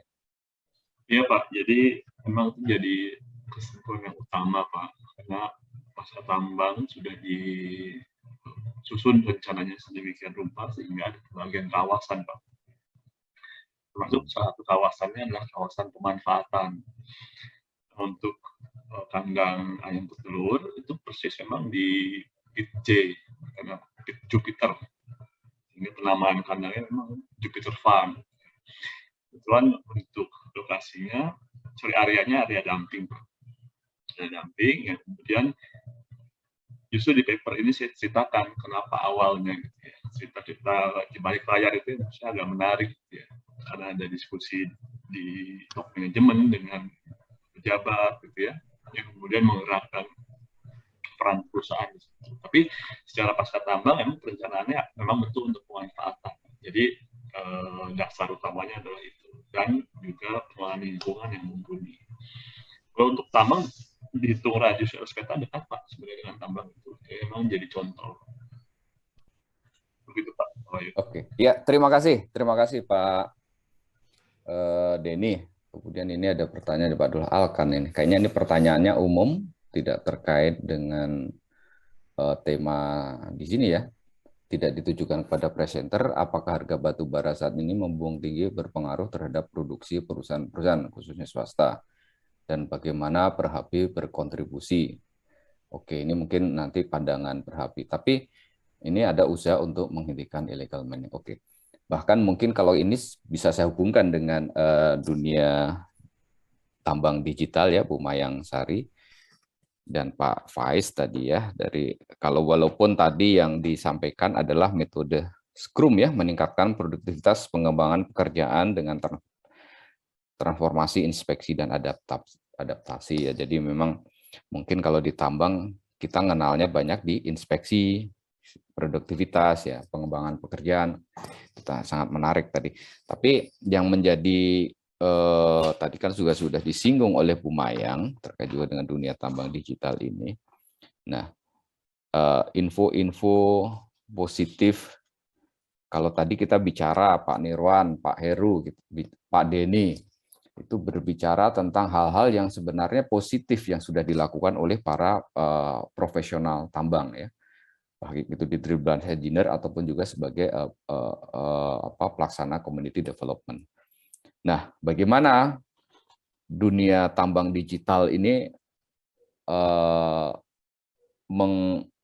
Iya Pak, jadi memang jadi kesimpulan yang utama Pak, karena pasca tambang sudah disusun rencananya sedemikian rupa sehingga ada bagian kawasan Pak. Termasuk salah satu kawasannya adalah kawasan pemanfaatan untuk kandang ayam petelur itu persis memang di pit J, karena pit Jupiter. Ini penamaan kandangnya memang Jupiter Farm. Kebetulan untuk lokasinya, areanya area dumping, Pak. Area dumping, yang kemudian justru di paper ini saya ceritakan kenapa awalnya, gitu ya. Cerita-cerita di balik layar itu saya agak menarik, gitu ya. Karena ada diskusi di top manajemen dengan pejabat, gitu ya, yang kemudian menggerakkan peran perusahaan. Tapi secara pasca tambang memang perencanaannya memang betul untuk pemanfaatan. Jadi dasar utamanya adalah itu, dan juga pengelolaan lingkungan yang mumpuni. Kalau untuk tambang dihitung radius peta dekat Pak sebenarnya dengan tambang itu, memang jadi contoh. Begitu Pak. Oke, ya terima kasih Pak Denny. Kemudian ini ada pertanyaan dari Pak Abdul Alkan ini. Kayaknya ini pertanyaannya umum, tidak terkait dengan tema di sini ya. tidak ditujukan kepada presenter, apakah harga batu bara saat ini membumbung tinggi berpengaruh terhadap produksi perusahaan-perusahaan, khususnya swasta, dan bagaimana Perhapi berkontribusi. Oke, ini mungkin nanti pandangan Perhapi, tapi ini ada usaha untuk menghentikan illegal mining. Oke, bahkan mungkin kalau ini bisa saya hubungkan dengan dunia tambang digital ya, Bu Mayang Sari dan Pak Faiz tadi ya, dari kalau walaupun tadi yang disampaikan adalah metode Scrum ya, meningkatkan produktivitas pengembangan pekerjaan dengan transformasi, inspeksi, dan adaptasi ya. Jadi memang mungkin kalau di tambang kita kenalnya banyak di inspeksi, produktivitas ya, pengembangan pekerjaan, kita sangat menarik tadi. Tapi yang menjadi tadi kan juga sudah disinggung oleh Bu Mayang terkait juga dengan dunia tambang digital ini. Nah, info-info positif kalau tadi kita bicara Pak Nirwan, Pak Heru, gitu, Pak Denny itu berbicara tentang hal-hal yang sebenarnya positif yang sudah dilakukan oleh para profesional tambang ya, baik itu di Dribble Engineer ataupun juga sebagai pelaksana community development. Nah, bagaimana dunia tambang digital ini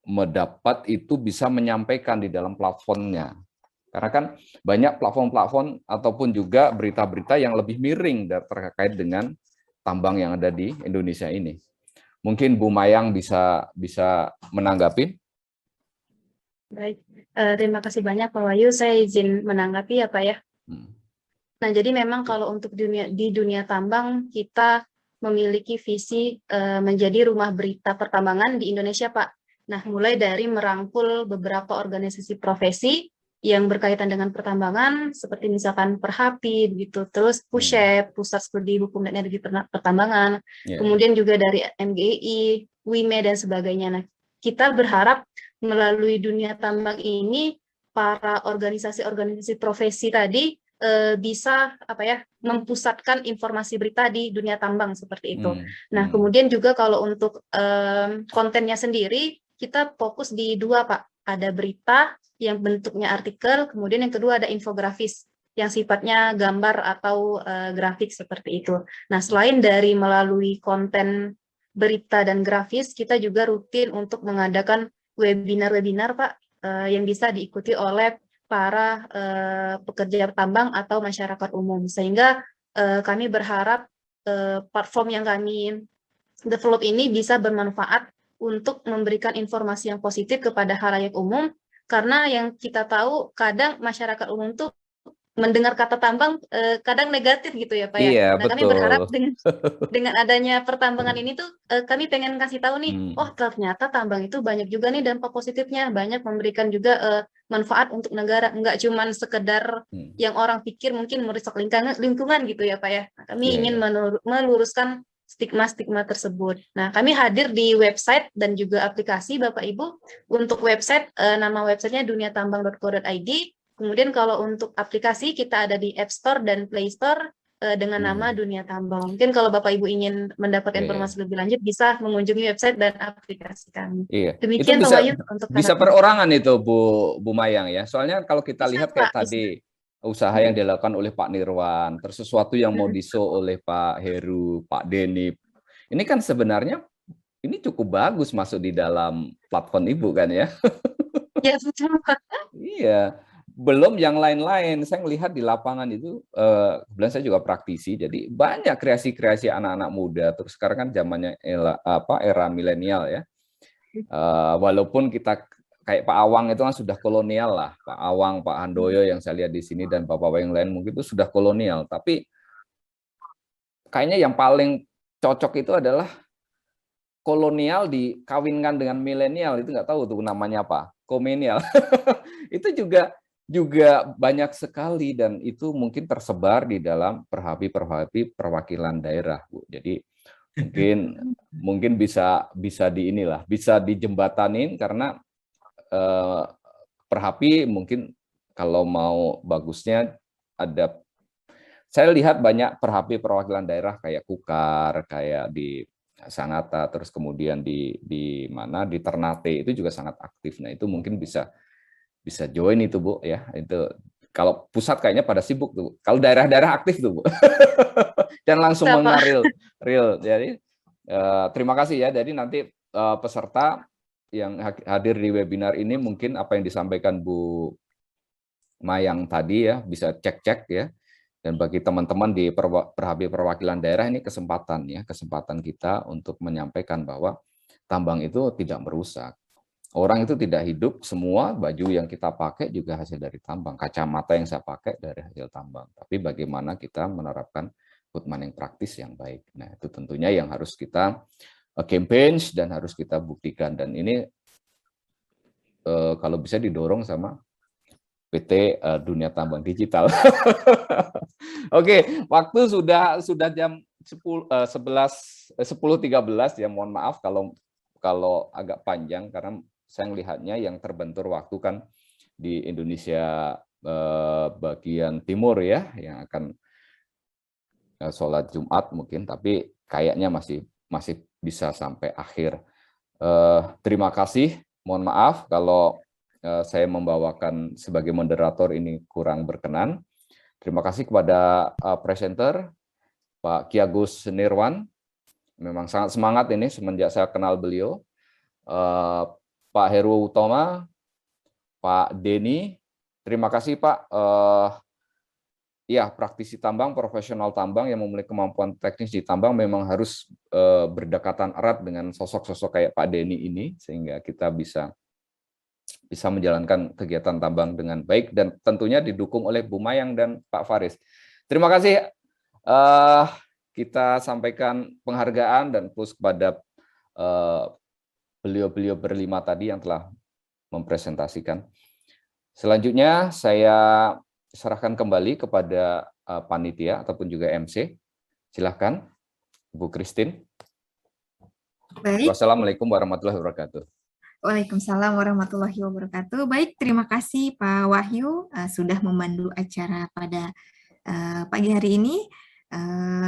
mendapat itu bisa menyampaikan di dalam platformnya. Karena kan banyak platform-platform ataupun juga berita-berita yang lebih miring terkait dengan tambang yang ada di Indonesia ini. Mungkin Bu Mayang bisa menanggapi. Baik, terima kasih banyak Pak Wahyu. Saya izin menanggapi ya Pak ya. Nah, jadi memang kalau untuk di dunia tambang kita memiliki visi menjadi rumah berita pertambangan di Indonesia, Pak. Nah, mulai dari merangkul beberapa organisasi profesi yang berkaitan dengan pertambangan, seperti misalkan Perhapi, gitu, terus PUSHEP, Pusat Studi Hukum dan Energi Pertambangan, kemudian juga dari MGI, WIME, dan sebagainya. Nah, kita berharap melalui dunia tambang ini, para organisasi-organisasi profesi tadi bisa mempusatkan informasi berita di dunia tambang seperti itu. Nah, kemudian juga kalau untuk kontennya sendiri kita fokus di dua, Pak. Ada berita yang bentuknya artikel, kemudian yang kedua ada infografis yang sifatnya gambar atau grafik seperti itu. Nah, selain dari melalui konten berita dan grafis, kita juga rutin untuk mengadakan webinar-webinar, Pak, yang bisa diikuti oleh para pekerja tambang atau masyarakat umum, sehingga kami berharap platform yang kami develop ini bisa bermanfaat untuk memberikan informasi yang positif kepada halayak umum, karena yang kita tahu kadang masyarakat umum tuh mendengar kata tambang kadang negatif gitu ya Pak ya. Iya, Nah, kami berharap dengan adanya pertambangan ini tuh kami pengen kasih tahu nih, oh ternyata tambang itu banyak juga nih dampak positifnya, banyak memberikan juga manfaat untuk negara, enggak cuman sekedar yang orang pikir mungkin merusak lingkungan gitu ya Pak ya. Nah, kami ingin meluruskan stigma-stigma tersebut. Nah, kami hadir di website dan juga aplikasi Bapak Ibu. Untuk website, nama websitenya duniatambang.co.id. Kemudian kalau untuk aplikasi, kita ada di App Store dan Play Store dengan nama Dunia Tambang. Mungkin kalau Bapak Ibu ingin mendapat informasi lebih lanjut, bisa mengunjungi website dan aplikasi kami. Demikian itu Pak Wahyu untuk bisa perorangan itu Bu Mayang ya. Soalnya kalau kita lihat kayak tadi, usaha yang dilakukan oleh Pak Nirwan, terus sesuatu yang mau di-show oleh Pak Heru, Pak Denny. Ini kan sebenarnya ini cukup bagus masuk di dalam platform Ibu kan ya? Ya, betul Pak. Iya. Belum yang lain-lain, saya melihat di lapangan itu, kebetulan saya juga praktisi, jadi banyak kreasi-kreasi anak-anak muda. Terus sekarang kan zamannya era milenial ya. Walaupun kita kayak Pak Awang itu kan sudah kolonial lah, Pak Awang, Pak Handoyo yang saya lihat di sini dan bapak-bapak yang lain mungkin itu sudah kolonial. Tapi kayaknya yang paling cocok itu adalah kolonial dikawinkan dengan milenial, itu nggak tahu tuh namanya apa, komenial. Itu juga banyak sekali dan itu mungkin tersebar di dalam Perhapi perwakilan daerah, Bu. Jadi mungkin bisa dijembatanin karena Perhapi mungkin kalau mau bagusnya ada, saya lihat banyak Perhapi perwakilan daerah kayak Kukar, kayak di Sangatta, terus kemudian di mana di Ternate itu juga sangat aktif. Nah, itu mungkin bisa bisa join itu Bu ya. Itu kalau pusat kayaknya pada sibuk tuh. Kalau daerah-daerah aktif tuh Bu. Dan langsung mengaril real. Jadi terima kasih ya. Jadi nanti peserta yang hadir di webinar ini mungkin apa yang disampaikan Bu Mayang tadi ya bisa cek-cek ya. Dan bagi teman-teman di Perhapi perwakilan daerah ini kesempatan kita untuk menyampaikan bahwa tambang itu tidak merusak. Orang itu tidak hidup, semua baju yang kita pakai juga hasil dari tambang. Kacamata yang saya pakai dari hasil tambang. Tapi bagaimana kita menerapkan good mining praktis yang baik. Nah, itu tentunya yang harus kita campaign dan harus kita buktikan. Dan ini kalau bisa didorong sama PT Dunia Tambang Digital. Oke, waktu sudah jam 10.13 ya. Mohon maaf kalau agak panjang karena saya melihatnya yang terbentur waktu kan di Indonesia bagian timur ya, yang akan sholat Jumat mungkin, tapi kayaknya masih bisa sampai akhir. Terima kasih, mohon maaf kalau saya membawakan sebagai moderator ini kurang berkenan. Terima kasih kepada presenter Pak Ki Agus Nirwan, memang sangat semangat ini semenjak saya kenal beliau. Pak Heru Utama, Pak Denny, terima kasih Pak. Ya, praktisi tambang, profesional tambang yang memiliki kemampuan teknis di tambang memang harus berdekatan erat dengan sosok-sosok kayak Pak Denny ini, sehingga kita bisa menjalankan kegiatan tambang dengan baik dan tentunya didukung oleh Bu Mayang dan Pak Faris. Terima kasih. Kita sampaikan penghargaan dan plus kepada beliau-beliau berlima tadi yang telah mempresentasikan. Selanjutnya saya serahkan kembali kepada panitia ataupun juga MC. Silahkan, Bu Christine. Baik. Wassalamualaikum warahmatullahi wabarakatuh. Waalaikumsalam warahmatullahi wabarakatuh. Baik, terima kasih Pak Wahyu sudah memandu acara pada pagi hari ini.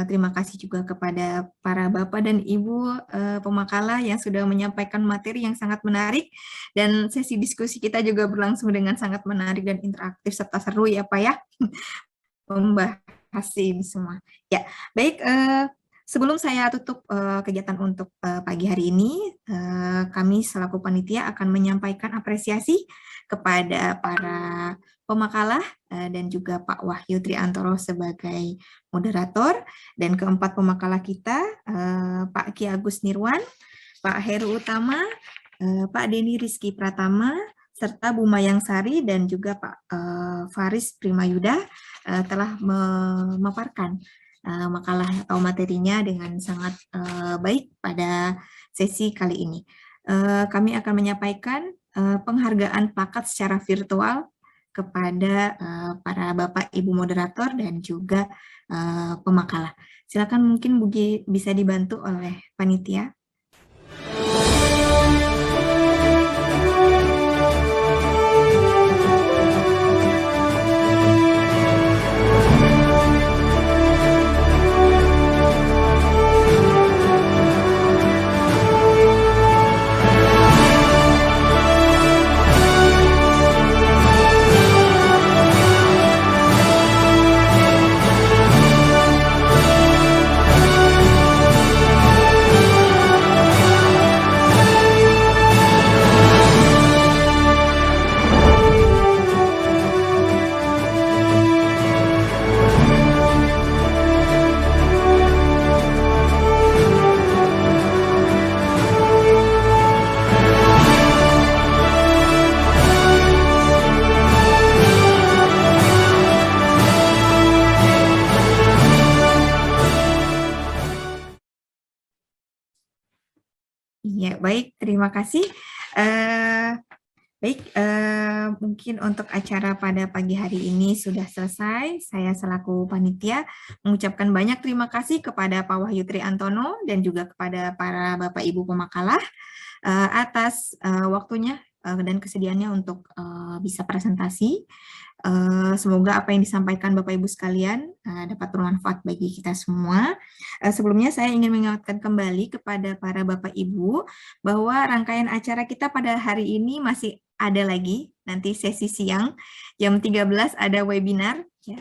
Terima kasih juga kepada para Bapak dan Ibu pemakalah yang sudah menyampaikan materi yang sangat menarik, dan sesi diskusi kita juga berlangsung dengan sangat menarik dan interaktif serta seru ya Pak ya, membahas ini semua. Ya, baik. Sebelum saya tutup kegiatan untuk pagi hari ini, kami selaku panitia akan menyampaikan apresiasi kepada para pemakalah dan juga Pak Wahyu Triantoro sebagai moderator, dan keempat pemakalah kita, Pak Ki Agus Nirwan, Pak Heru Utama, Pak Denny Rizky Pratama, serta Bu Mayang Sari dan juga Pak Faris Primayuda telah memaparkan makalah atau materinya dengan sangat baik pada sesi kali ini. Kami akan menyampaikan penghargaan plakat secara virtual kepada para Bapak Ibu moderator dan juga pemakalah. Silakan, mungkin bisa dibantu oleh panitia. Ya, baik, terima kasih. Mungkin untuk acara pada pagi hari ini sudah selesai. Saya selaku panitia mengucapkan banyak terima kasih kepada Pak Wahyu Triantono dan juga kepada para Bapak Ibu pemakalah atas waktunya dan kesediaannya untuk bisa presentasi. Semoga apa yang disampaikan Bapak Ibu sekalian dapat bermanfaat bagi kita semua. Sebelumnya saya ingin mengingatkan kembali kepada para Bapak Ibu bahwa rangkaian acara kita pada hari ini masih ada lagi nanti sesi siang jam 13 ada webinar ya,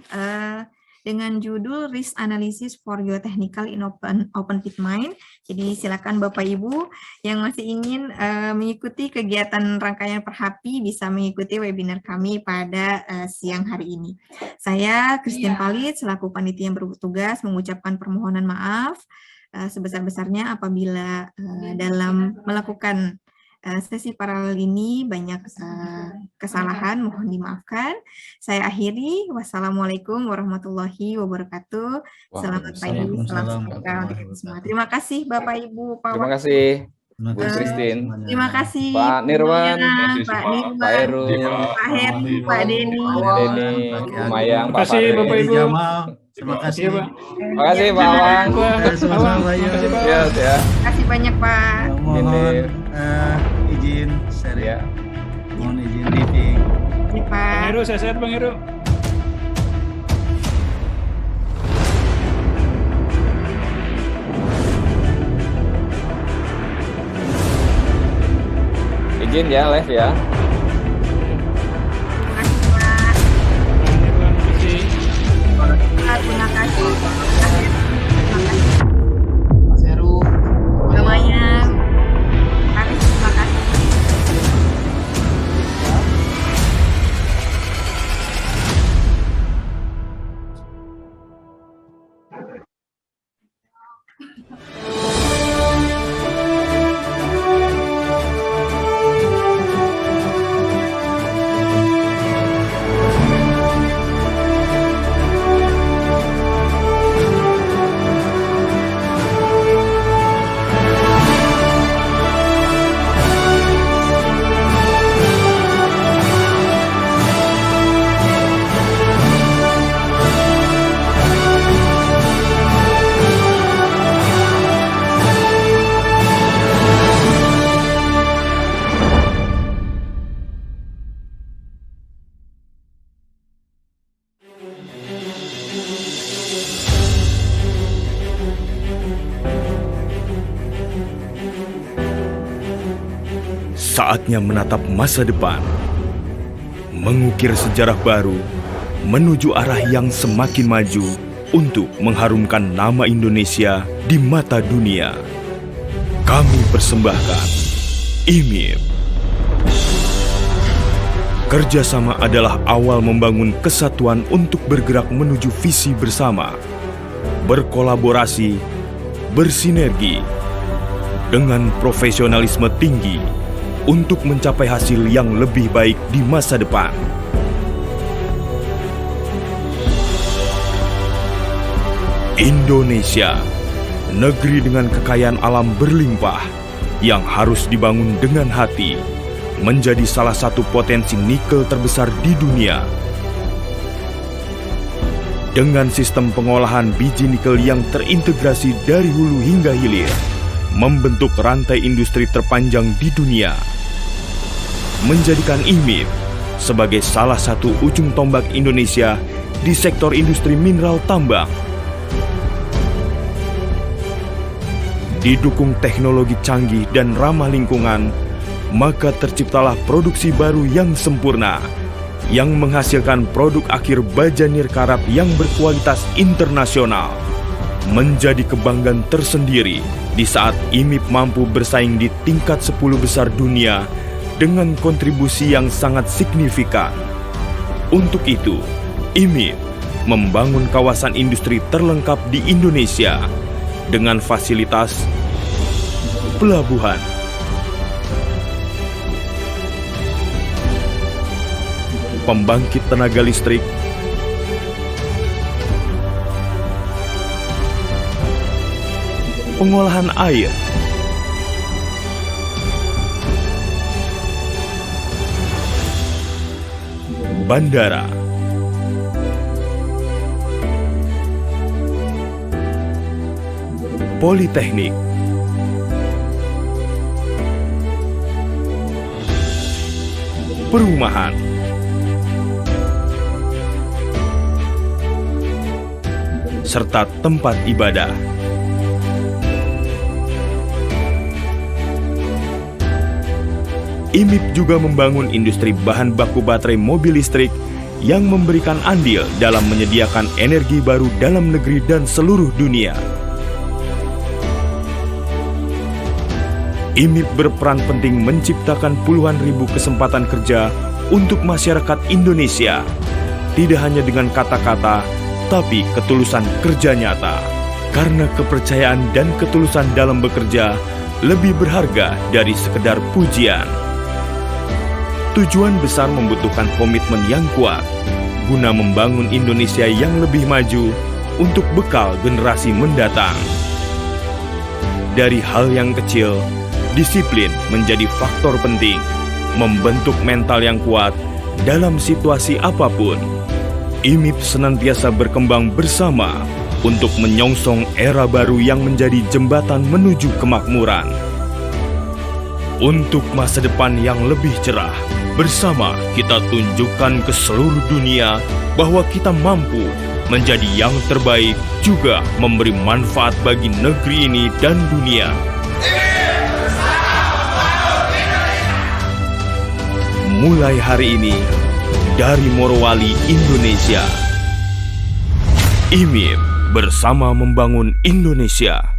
dengan judul Risk Analysis for Geotechnical in Open Pit Mine. Jadi silakan Bapak Ibu yang masih ingin mengikuti kegiatan rangkaian Perhapi bisa mengikuti webinar kami pada siang hari ini. Saya Christine Palit selaku panitia yang bertugas mengucapkan permohonan maaf sebesar-besarnya apabila dalam melakukan sesi paralel ini banyak kesalahan, mohon dimaafkan. Saya akhiri. Wassalamualaikum warahmatullahi wabarakatuh. Selamat pagi, salam sejahtera untuk kita semua. Terima kasih Bapak Ibu, Pak Terima Wakil. kasih Bu Christine, Terima kasih Pak Nirwan, Pak Nirwan, Pak Heru, Pak Heru, Pak Denny. Bu Mayang, Pak kasih, Farid. Bapak Ibu. Jamal, terima kasih. Terima kasih Pak Awang. Sama-sama, ya. Ya, ya. Terima kasih banyak Pak. Mohon izin sharing. Ya. Mohon izin briefing. Ini Bang Pak. Heru, sehat Bang Heru. Izin ya, live ya. Terima kasih Pak. Terima kasih. Terima kasih. Mas Heru. Namanya. Terima kasih. Saatnya menatap masa depan, mengukir sejarah baru, menuju arah yang semakin maju untuk mengharumkan nama Indonesia di mata dunia. Kami persembahkan IMIP. Kerjasama adalah awal membangun kesatuan untuk bergerak menuju visi bersama, berkolaborasi, bersinergi, dengan profesionalisme tinggi, untuk mencapai hasil yang lebih baik di masa depan. Indonesia, negeri dengan kekayaan alam berlimpah yang harus dibangun dengan hati, menjadi salah satu potensi nikel terbesar di dunia. Dengan sistem pengolahan biji nikel yang terintegrasi dari hulu hingga hilir, membentuk rantai industri terpanjang di dunia, menjadikan IMIP sebagai salah satu ujung tombak Indonesia di sektor industri mineral tambang. Didukung teknologi canggih dan ramah lingkungan, maka terciptalah produksi baru yang sempurna, yang menghasilkan produk akhir baja nirkarap yang berkualitas internasional, menjadi kebanggaan tersendiri di saat IMIP mampu bersaing di tingkat 10 besar dunia dengan kontribusi yang sangat signifikan. Untuk itu, IMIP membangun kawasan industri terlengkap di Indonesia dengan fasilitas pelabuhan, pembangkit tenaga listrik, pengolahan air, bandara, politeknik, perumahan, serta tempat ibadah. IMIP juga membangun industri bahan baku baterai mobil listrik yang memberikan andil dalam menyediakan energi baru dalam negeri dan seluruh dunia. IMIP berperan penting menciptakan puluhan ribu kesempatan kerja untuk masyarakat Indonesia, tidak hanya dengan kata-kata, tapi ketulusan kerja nyata. Karena kepercayaan dan ketulusan dalam bekerja lebih berharga dari sekedar pujian. Tujuan besar membutuhkan komitmen yang kuat guna membangun Indonesia yang lebih maju untuk bekal generasi mendatang. Dari hal yang kecil, disiplin menjadi faktor penting membentuk mental yang kuat dalam situasi apapun. IMIP senantiasa berkembang bersama untuk menyongsong era baru yang menjadi jembatan menuju kemakmuran. Untuk masa depan yang lebih cerah, bersama kita tunjukkan ke seluruh dunia bahwa kita mampu menjadi yang terbaik, juga memberi manfaat bagi negeri ini dan dunia. Mulai hari ini, dari Morowali, Indonesia, IMIP bersama membangun Indonesia.